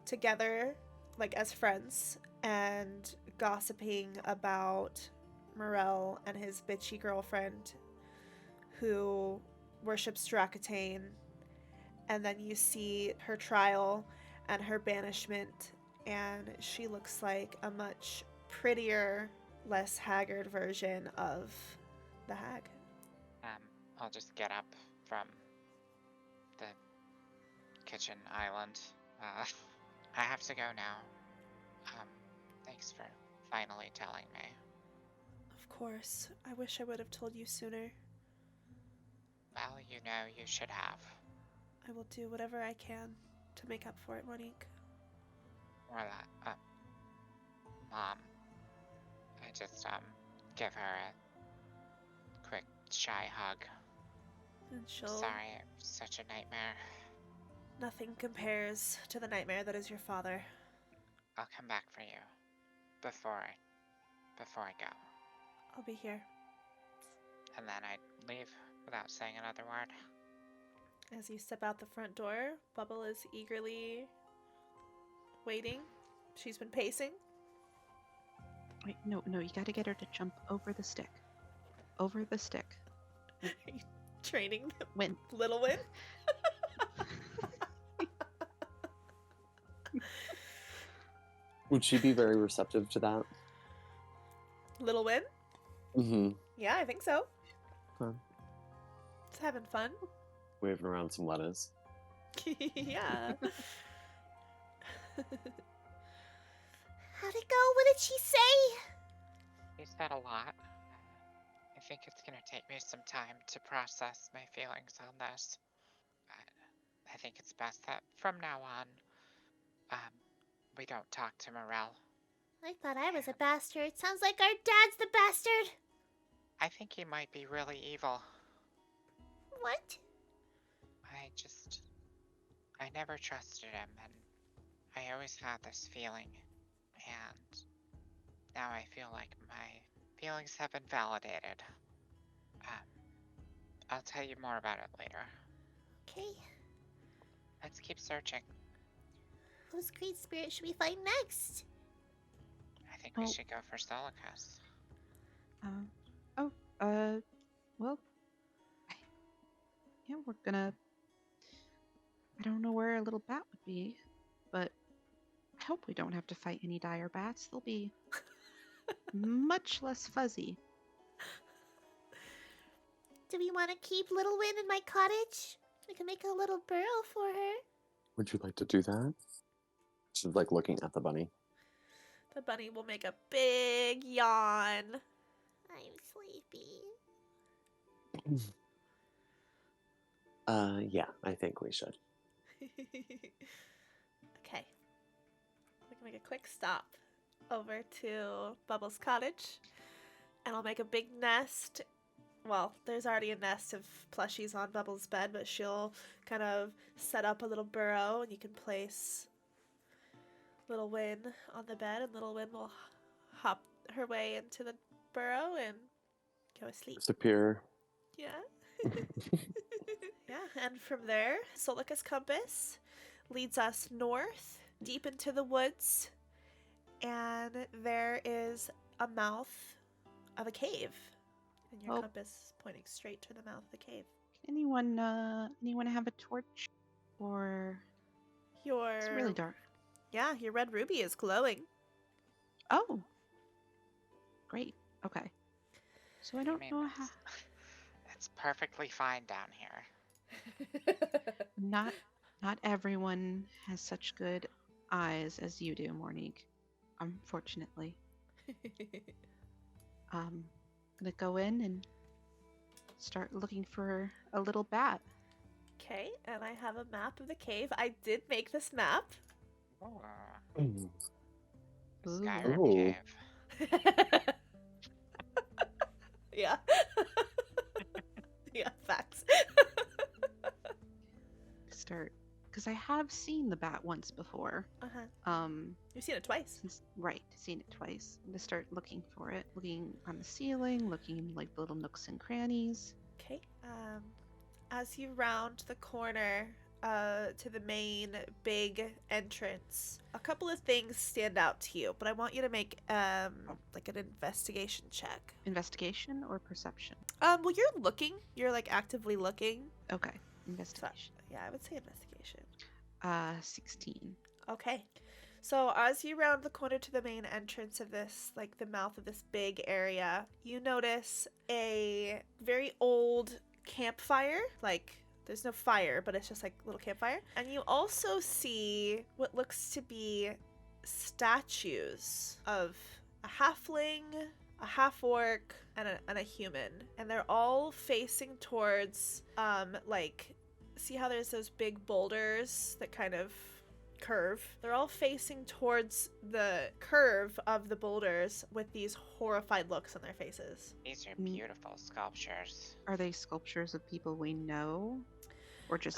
together, like as friends, and gossiping about Morel and his bitchy girlfriend who worships Drakatane. And then you see her trial and her banishment, and she looks like a much prettier, less haggard version of the hag. I'll just get up from the kitchen island. I have to go now. Thanks for finally telling me. Of course. I wish I would have told you sooner. Well, you know you should have. I will do whatever I can to make up for it, Mournique. Or that, Mom. I just, give her a quick, shy hug. And she'll... Sorry, it was such a nightmare. Nothing compares to the nightmare that is your father. I'll come back for you. Before I go. I'll be here. And then I'd leave without saying another word. As you step out the front door, Bubble is eagerly waiting. She's been pacing. Wait, no, you gotta get her to jump over the stick. Over the stick. Are you training Wynne. Little Wynne? Would she be very receptive to that? Little Wynne? Mm-hmm. Yeah, I think so. Huh. It's having fun. Waving around some lettuce. Yeah. How'd it go? What did she say? He said a lot. I think it's gonna take me some time to process my feelings on this. I think it's best that from now on, we don't talk to Morel. I thought I was a bastard. Sounds like our dad's the bastard. I think he might be really evil. What? I never trusted him, and I always had this feeling, and now I feel like my feelings have been validated. I'll tell you more about it later. Okay. Let's keep searching. Whose great spirit should we find next? I think we should go for Solikha's. Well, yeah, we're gonna... I don't know where a little bat would be, but I hope we don't have to fight any dire bats. They'll be much less fuzzy. Do we want to keep Little Wynne in my cottage? We can make a little burrow for her. Would you like to do that? She's like looking at the bunny. The bunny will make a big yawn. I'm sleepy. Yeah, I think we should. Okay. We can make a quick stop over to Bubbles' cottage. And I'll make a big nest. Well, there's already a nest of plushies on Bubbles' bed, but she'll kind of set up a little burrow, and you can place Little Wynne on the bed, and Little Wynne will hop her way into the burrow and go asleep. Disappear. Yeah. Yeah, and from there, Solikha's compass leads us north, deep into the woods, and there is a mouth of a cave. And your Oh. compass is pointing straight to the mouth of the cave. Can anyone have a torch? Or Your it's really dark. Yeah, your red ruby is glowing. Oh, great. Okay. So I don't know how. It's perfectly fine down here. Not everyone has such good eyes as you do, Mournique. Unfortunately. Gonna go in and start looking for a little bat. Okay, and I have a map of the cave. I did make this map. Mm. Skyrim Ooh. cave. Yeah. Yeah, facts. Start, because I have seen the bat once before. Uh-huh. You've seen it twice. Right, seen it twice. I'm gonna start looking for it, looking on the ceiling, looking in like the little nooks and crannies. Okay. As you round the corner to the main big entrance, a couple of things stand out to you, but I want you to make like an investigation check. Investigation or perception? Well, you're looking. You're like actively looking. Okay, So, investigation. yeah, I would say investigation. 16. Okay. So as you round the corner to the main entrance of this, like the mouth of this big area, you notice a very old campfire. Like, there's no fire, but it's just like a little campfire. And you also see what looks to be statues of a halfling, a half-orc, and a human. And they're all facing towards, like, see how there's those big boulders that kind of curve? They're all facing towards the curve of the boulders with these horrified looks on their faces. These are beautiful sculptures. Are they sculptures of people we know? Or just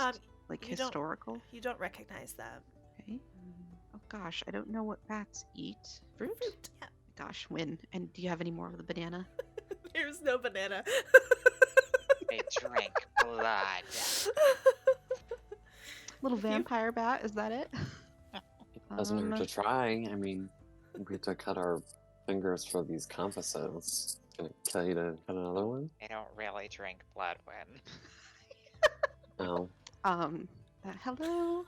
like you don't- historical? You don't recognize them. Okay. Oh gosh, I don't know what bats eat. Fruit? Yeah. Gosh, Wynne. And do you have any more of the banana? There's no banana. They drink blood. Little vampire bat, is that it? Doesn't hurt to try. I mean, we have to cut our fingers for ththese compasses. Can I tell you to cut another one? They don't really drink blood, Wynne. Oh. Hello?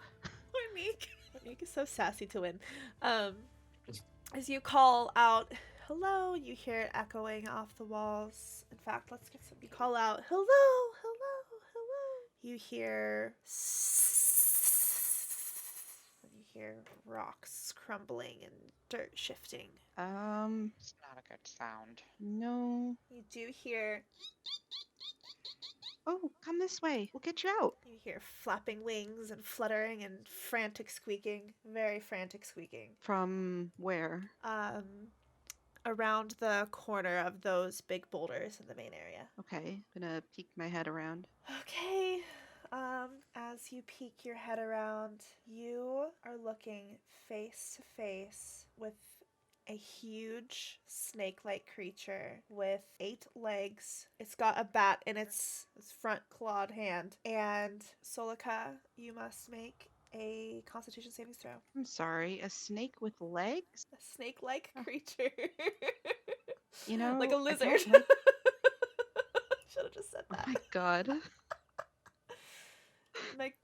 Mournique is so sassy to win. As you call out, hello, you hear it echoing off the walls. In fact, let's get some. You call out, hello, hello, hello. You hear and you hear rocks crumbling and dirt shifting. It's not a good sound. No. You do hear. Oh, come this way. We'll get you out. You hear flapping wings and fluttering and frantic squeaking. Very frantic squeaking. From where? Around the corner of those big boulders in the main area. Okay, gonna peek my head around. Okay. As you peek your head around, you are looking face to face with a huge snake-like creature with 8 legs. It's got a bat in its front clawed hand. And Solikha, you must make a Constitution saving throw. I'm sorry, a snake with legs? A snake-like creature. You know, like a I don't lizard. like- Should have just said Oh that. my god. Make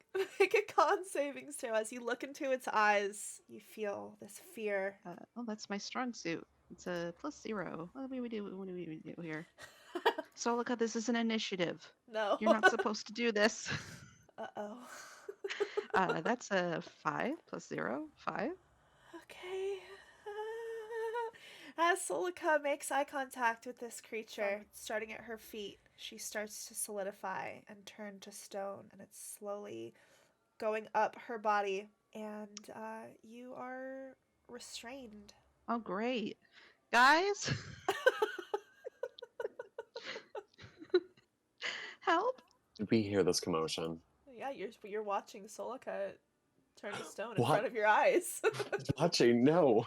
a con savings throw. As you look into its eyes, you feel this fear. Oh, that's my strong suit. It's a +0. What do we do here? Solikha, this is an initiative. No. You're not supposed to do this. Uh-oh. That's a 5 +0. 5. Okay. As Solikha makes eye contact with this creature, starting at her feet, she starts to solidify and turn to stone, and it's slowly going up her body, and you are restrained. Oh, great. Guys? Help? Did we hear this commotion? Yeah, you're watching Solikha turn to stone in What? front of your eyes. Watching? No.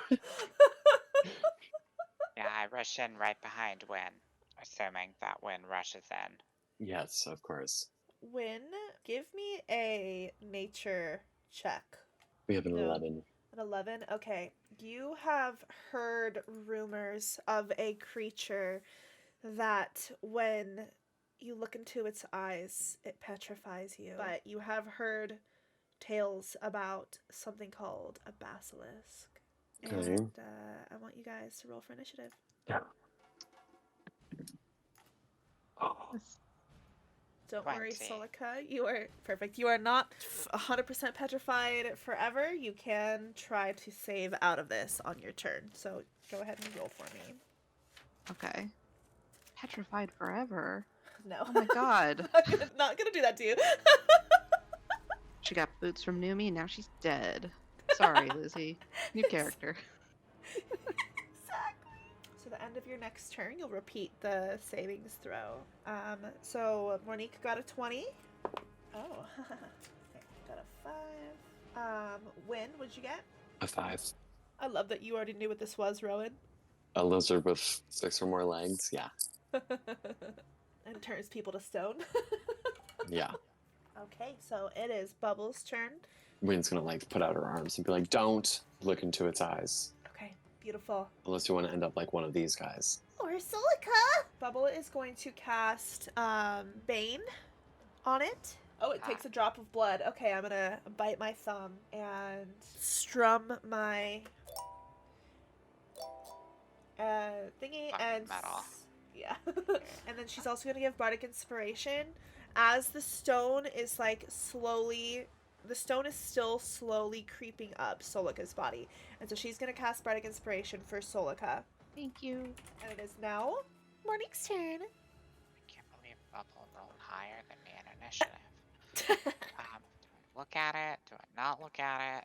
Yeah, I rush in right behind Wynne, assuming that Wynne rushes in. Yes, of course. Wynne, give me a nature check. We have an No. 11. An 11? Okay. You have heard rumors of a creature that when you look into its eyes, it petrifies you. But you have heard tales about something called a basilisk. Okay. And I want you guys to roll for initiative. Yeah. Oh. Don't worry, 20. Solikha. You are perfect. You are not 100% petrified forever. You can try to save out of this on your turn. So go ahead and roll for me. Okay. Petrified forever. No. Oh my god. Not gonna do that to you. She got boots from Numi, now she's dead. Sorry, Lizzie. New character. Exactly. So the end of your next turn, you'll repeat the savings throw. So Mournique got a 20. Oh. Okay, got a 5. Wynne, what'd you get? A 5. I love that you already knew what this was, Rowan. A lizard with 6 or more legs. Yeah. And turns people to stone. Yeah. Okay, so it is Bubbles' turn. Wynn's gonna like put out her arms and be like, "Don't look into its eyes, Okay, beautiful. unless you want to end up like one of these guys." Or Solikha. Bubble is going to cast Bane on it. Oh, it takes a drop of blood. Okay, I'm gonna bite my thumb and strum my thingy Fucking and metal. yeah. And then she's also gonna give bardic inspiration as the stone is like slowly. The stone is still slowly creeping up Solikha's body, and so she's gonna cast bardic inspiration for Solikha. Thank you. And it is now Mournique's turn. I can't believe Bubble rolled higher than me in initiative. Do I look at it? Do I not look at it?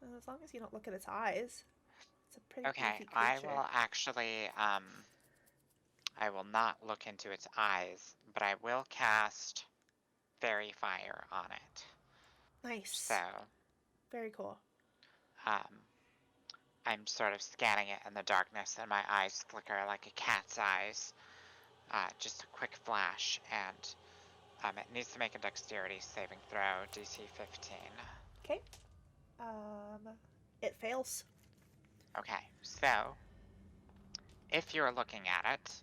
Well, as long as you don't look at its eyes. It's a pretty Okay, beefy I creature. will actually, I will not look into its eyes, but I will cast Fairy Fire on it. Nice. So, Very cool. I'm sort of scanning it in the darkness, and my eyes flicker like a cat's eyes. Just a quick flash, and it needs to make a dexterity saving throw, DC 15. Okay. It fails. Okay, so if you're looking at it,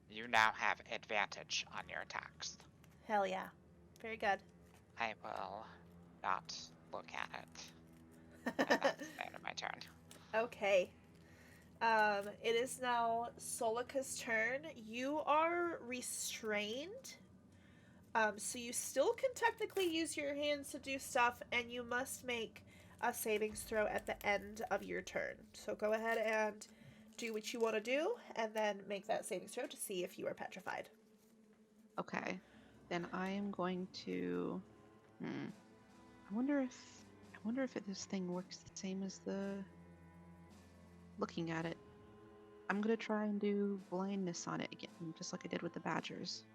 you now have advantage on your attacks. Hell yeah. Very good. I will not look at it. And that's the end of my turn. Okay. It is now Solikha's turn. You are restrained. So you still can technically use your hands to do stuff, and you must make a savings throw at the end of your turn. So go ahead and do what you want to do, and then make that savings throw to see if you are petrified. Okay. Then I am going to. I wonder if this thing works the same as the. Looking at it. I'm gonna try and do blindness on it again, just like I did with the badgers.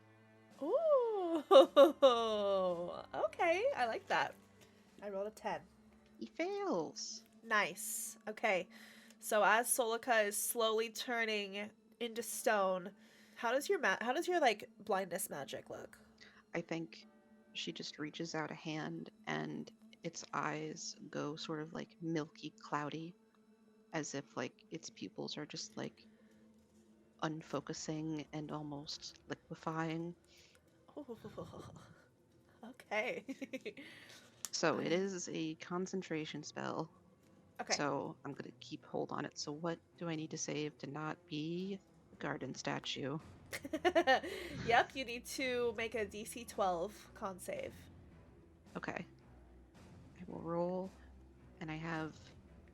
Ooh. Okay, I like that. I rolled a 10. He fails. Nice. Okay. So as Solikha is slowly turning into stone, how does your like blindness magic look? I think she just reaches out a hand and its eyes go sort of like milky cloudy, as if like its pupils are just like unfocusing and almost liquefying. Ooh. Okay. So it is a concentration spell. Okay. So I'm gonna keep hold on it. So what do I need to save to not be a garden statue? Yep, you need to make a DC 12 con save. Okay. I will roll, and I have.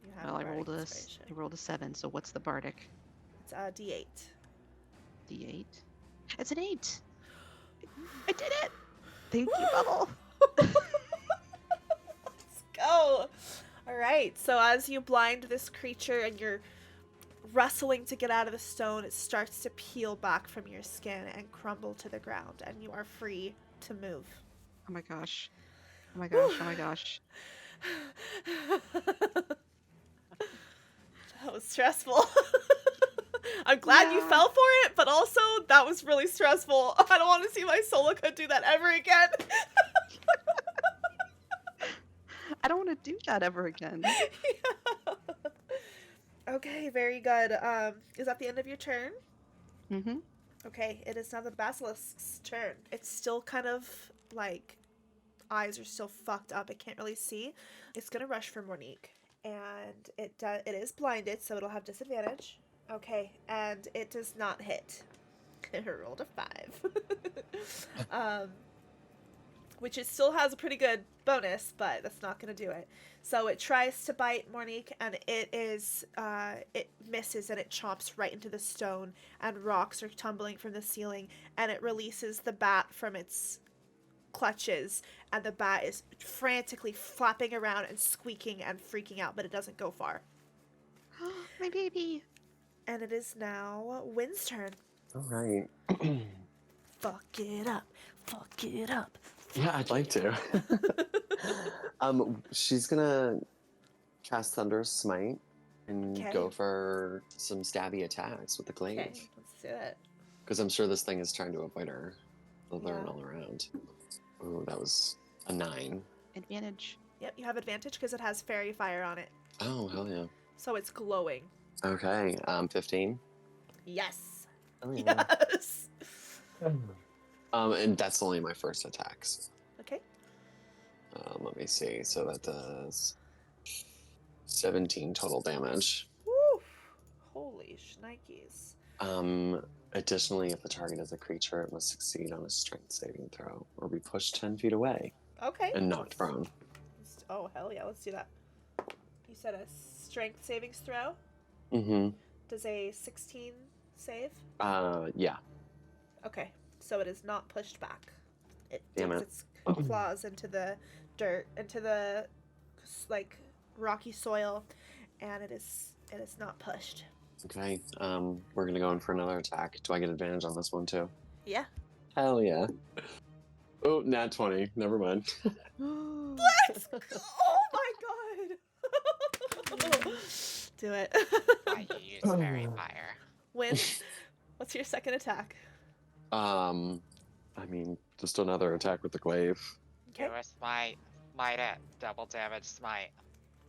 You have Well, I bardic rolled inspiration. I rolled a 7. So what's the bardic? It's a D8. D8. It's an 8. I did it. Thank you, Bubble. Let's go. All right. So as you blind this creature and you're wrestling to get out of the stone, it starts to peel back from your skin and crumble to the ground, and you are free to move. Oh my gosh. Oh my gosh. Oh my gosh. That was stressful. I'm glad you Yeah. fell for it, but also that was really stressful. I don't want to see my Solikha do that ever again. I don't want to do that ever again. Yeah. Okay, very good. Is that the end of your turn? Mm-hmm. Okay, it is now the basilisk's turn. It's still kind of like eyes are still fucked up. It can't really see. It's gonna rush for Mournique, and it is blinded, so it'll have disadvantage. Okay, and it does not hit. It rolled a 5. Which it still has a pretty good bonus, but that's not gonna do it. So it tries to bite Mournique, and it misses, and it chomps right into the stone, and rocks are tumbling from the ceiling, and it releases the bat from its clutches, and the bat is frantically flapping around and squeaking and freaking out, but it doesn't go far. My baby. And it is now Wynne's turn. All right. Fuck it up. Fuck it up. Yeah, I'd like to. She's gonna cast Thunderous Smite and Okay. go for some stabby attacks with the glaive. Okay, let's do it. Because I'm sure this thing is trying to avoid her. They'll learn Yeah. all around. Oh, that was a 9. Advantage. Yep, you have advantage because it has fairy fire on it. Oh, hell yeah. So it's glowing. Okay, 15. Yes. Oh, yeah. Yes. And that's only my first attacks. Okay. Let me see. So that does 17 total damage. Woo. Holy shnikes. Additionally, if the target is a creature, it must succeed on a strength saving throw or be pushed 10 feet away Okay. and knocked prone. Oh, hell yeah. Let's do that. You said a strength savings throw? Mm-hmm. Does a 16 save? Yeah. Okay. So it is not pushed back. It Damn digs it. its claws into the dirt, into the like rocky soil, and it is not pushed. Okay. We're gonna go in for another attack. Do I get advantage on this one too? Yeah. Hell yeah. Oh, nat 20. Never mind. Let's go! Oh my god! Do it. Why you use fairy fire? Wynne, what's your second attack? I mean, just another attack with the glaive. Okay. Do a smite. Smite it. Double damage smite.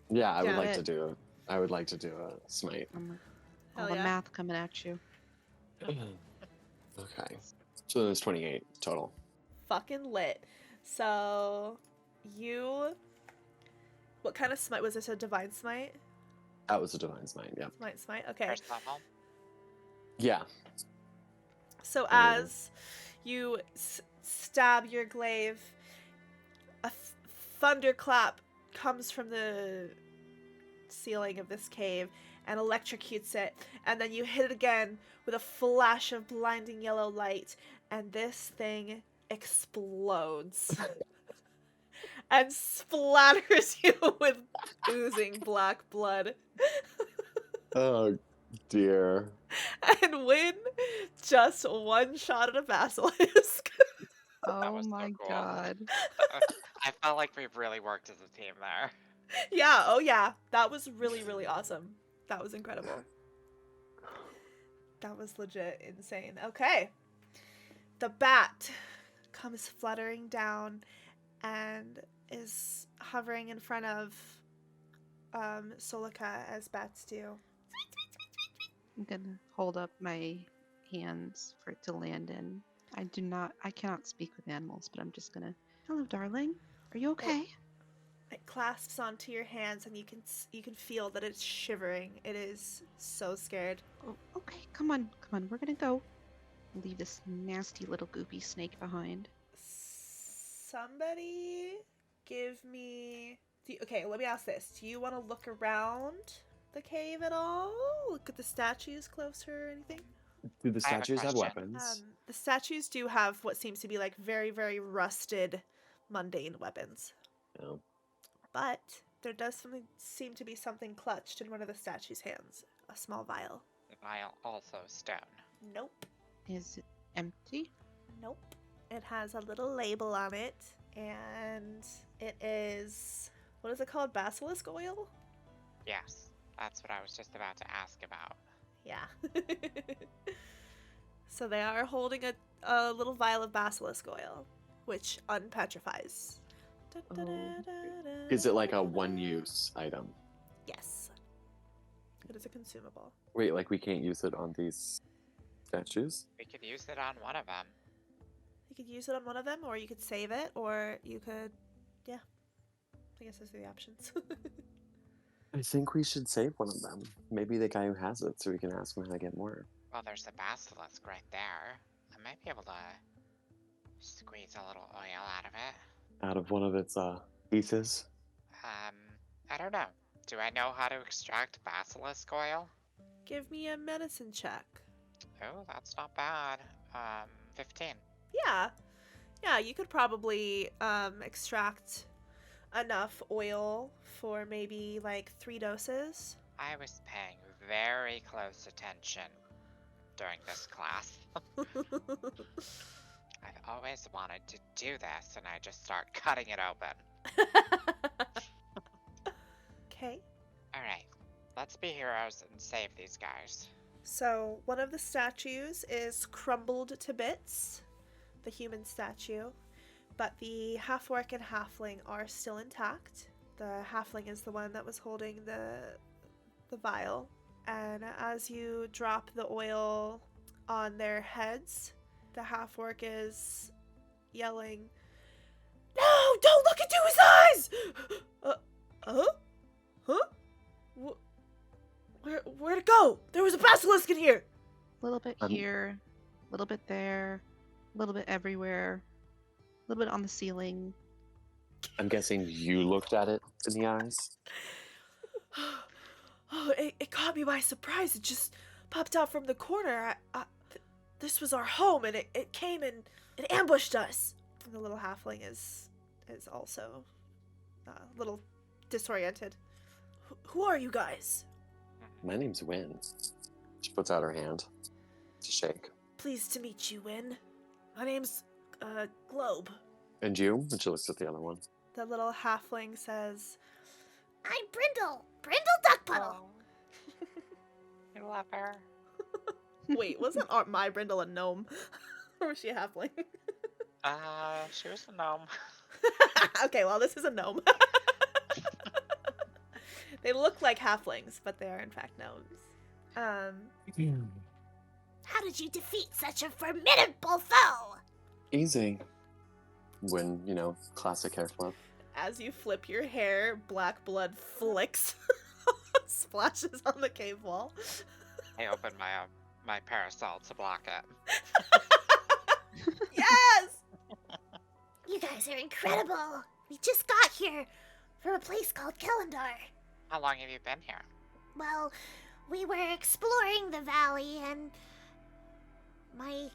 Yeah, I would Got like it. to do it. I would like to do a smite. All Hell the yeah. math coming at you. Okay. So there's 28 total. Fucking lit. So, what kind of smite was this? A divine smite? That was a divine smite, yeah. Smite. Okay. First level. Yeah. So as you stab your glaive, a thunderclap comes from the ceiling of this cave and electrocutes it, and then you hit it again with a flash of blinding yellow light, and this thing explodes and splatters you with oozing black blood. Oh, dear. And Wynne just one shot at a basilisk. Oh was so my cool. god. I felt like we really worked as a team there. Yeah, oh yeah. That was really, really awesome. That was incredible. That was legit insane. Okay. The bat comes fluttering down and is hovering in front of Solikha, as bats do. I'm gonna hold up my hands for it to land in. I cannot speak with animals, but I'm just gonna, hello darling, are you okay? It clasps onto your hands, and you can feel that it's shivering. It is so scared. Oh, okay, come on, we're gonna go. Leave this nasty little goopy snake behind. Somebody give me... Okay, let me ask this. Do you want to look around the cave at all? Look at the statues closer or anything? Do the I have a statues have question. weapons? The statues do have what seems to be like very, very rusted, mundane weapons. No. But there does seem to be something clutched in one of the statue's hands. A small vial. The vial also stone. Nope. Is it empty? Nope. It has a little label on it, and it is... What is it called? Basilisk oil? Yes, that's what I was just about to ask about. Yeah. So they are holding a little vial of basilisk oil, which unpetrifies. Is it like a one-use item? Yes. It is a consumable. Wait, like we can't use it on these statues? We could use it on one of them. You could use it on one of them, or you could save it, or you could, yeah. I guess those are the options. I think we should save one of them. Maybe the guy who has it, so we can ask him how to get more. Well, there's the basilisk right there. I might be able to squeeze a little oil out of it. Out of one of its pieces. I don't know. Do I know how to extract basilisk oil? Give me a medicine check. Oh, that's not bad. 15. Yeah, you could probably extract enough oil for maybe like 3 doses. I was paying very close attention during this class. I've always wanted to do this, and I just start cutting it open. Okay. Alright, let's be heroes and save these guys. So one of the statues is crumbled to bits, the human statue, but the half-orc and halfling are still intact. The halfling is the one that was holding the vial, and as you drop the oil on their heads, the half-orc is yelling, "No! Don't look into his eyes!" Huh? Where'd it go? There was a basilisk in here! A little bit here, a little bit there, a little bit everywhere, a little bit on the ceiling. I'm guessing you looked at it in the eyes? Oh, it caught me by surprise. It just popped out from the corner. This was our home, and it came and it ambushed us. And the little halfling is also a little disoriented. Who are you guys? My name's Wynne. She puts out her hand to shake. Pleased to meet you, Wynne. My name's Globe. And you? And she looks at the other one. The little halfling says, I'm Brindle. Brindle Duckpuddle. I love her. Wait, wasn't my Brindle a gnome? Or was she a halfling? She was a gnome. Okay, well, this is a gnome. They look like halflings, but they are in fact gnomes. How did you defeat such a formidable foe? Easy. When, classic hair flip. As you flip your hair, black blood flicks, splashes on the cave wall. I opened my parasol to block it. Yes! You guys are incredible. We just got here from a place called Kellandar. How long have you been here? Well, we were exploring the valley, and my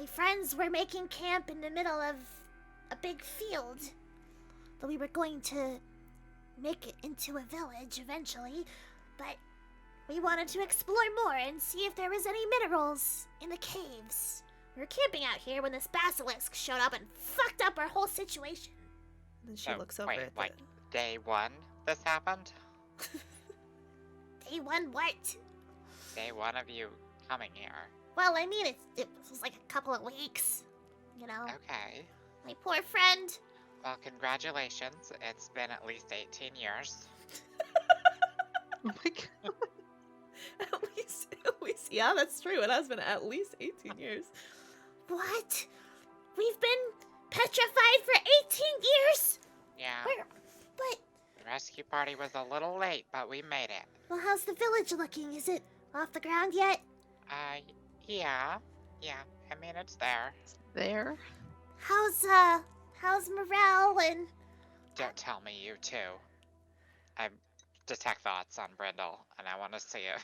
friends were making camp in the middle of a big field. But we were going to make it into a village eventually, but we wanted to explore more and see if there was any minerals in the caves. We were camping out here when this basilisk showed up and fucked up our whole situation. And then she looks over at like day one this happened? Day one what? Day one of you coming here. Well, I mean, it was like a couple of weeks, Okay. My poor friend. Well, congratulations. It's been at least 18 years. Oh my god. At least, yeah, that's true. It has been at least 18 years. What? We've been petrified for 18 years? Yeah. But, The rescue party was a little late, but we made it. well, how's the village looking? Is it off the ground yet? Yeah. I mean, it's there. There. How's morale and... Don't tell me you too. I detect thoughts on Brindle, and I want to see it.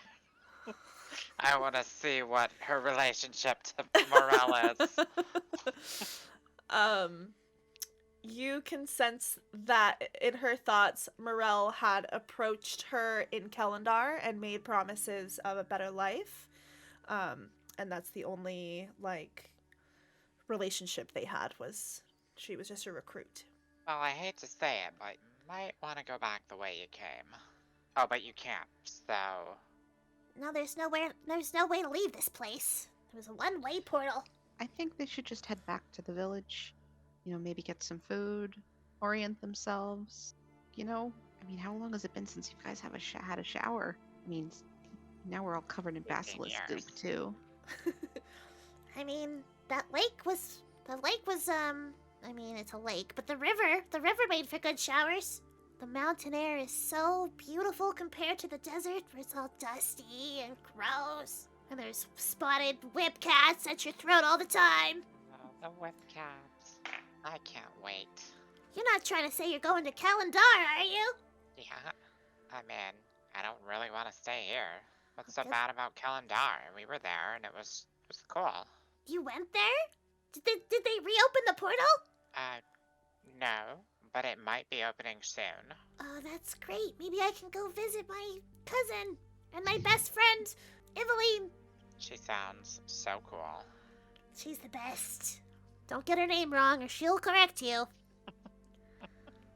I want to see what her relationship to morale is. You can sense that in her thoughts, Morel had approached her in Kellandar and made promises of a better life. And that's the only, relationship they had was she was just a recruit. Well, I hate to say it, but you might want to go back the way you came. Oh, but you can't, so... No, there's no way to leave this place. There was a one-way portal. I think they should just head back to the village. Maybe get some food, orient themselves. I mean, how long has it been since you guys have had a shower? means now we're all covered in 15 basilisk years. goop too. I mean, the lake was, I mean, it's a lake, but the river made for good showers. The mountain air is so beautiful compared to the desert, where it's all dusty and gross. And there's spotted whip cats at your throat all the time. Oh, the whip cats. I can't wait. You're not trying to say you're going to Calendar, are you? Yeah. I mean, I don't really want to stay here. What's so Okay. bad about Calendar? We were there and it was cool. You went there? Did they reopen the portal? No, but it might be opening soon. Oh, that's great. Maybe I can go visit my cousin and my best friend, Evelyn. She sounds so cool. She's the best. Don't get her name wrong or she'll correct you.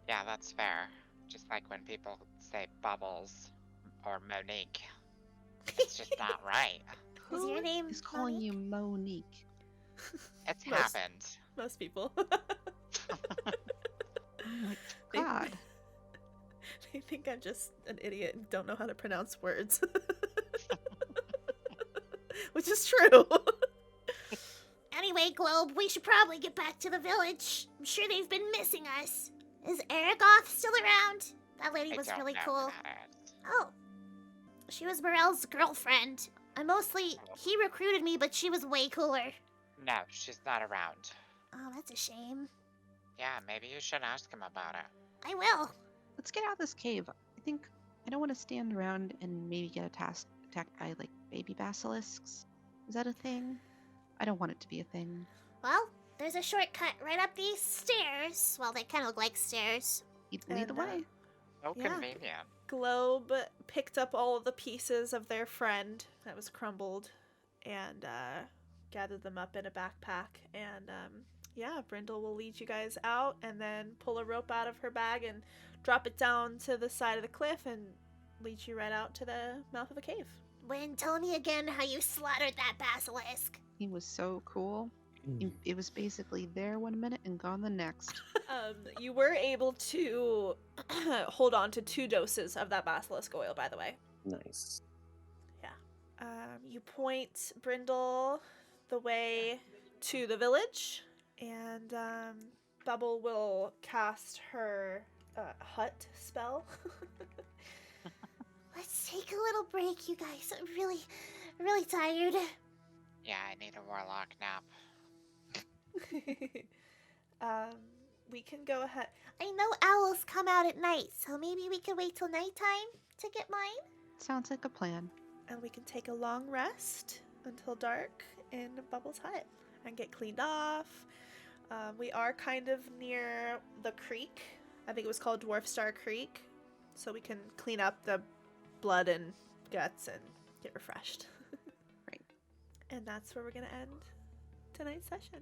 Yeah, that's fair. Just like when people say Bubbles or Mournique. It's just not right. Is your name is calling Mournique? you Mournique? It's Most- happened. Most people. Oh my god. They think I'm just an idiot and don't know how to pronounce words. Which is true. Anyway, Globe, we should probably get back to the village. I'm sure they've been missing us. Is Aragoth still around? That lady I was don't really know cool. about it. Oh. She was Morel's girlfriend. He recruited me, but she was way cooler. No, she's not around. Oh, that's a shame. Yeah, maybe you should ask him about it. I will. Let's get out of this cave. I don't want to stand around and maybe get attacked by like baby basilisks. Is that a thing? I don't want it to be a thing. Well, there's a shortcut right up these stairs. Well, they kind of look like stairs. Lead And, the way. Oh, Yeah. convenient. Globe picked up all of the pieces of their friend that was crumbled and gathered them up in a backpack. And yeah, Brindle will lead you guys out and then pull a rope out of her bag and drop it down to the side of the cliff and lead you right out to the mouth of a cave. Wynne, tell me again how you slaughtered that basilisk. He was so cool. It was basically there 1 minute and gone the next. You were able to hold on to 2 doses of that basilisk oil, by the way. Nice. You point Brindle the way to the village, and Bubble will cast her hut spell. Let's take a little break, you guys. I'm really, really tired. Yeah, I need a Warlock nap. We can go ahead. I know owls come out at night, so maybe we could wait till nighttime to get mine. Sounds like a plan. And we can take a long rest until dark in Bubble's hut and get cleaned off. We are kind of near the creek. I think it was called Dwarf Star Creek. So we can clean up the blood and guts and get refreshed. Right. And that's where we're going to end tonight's session.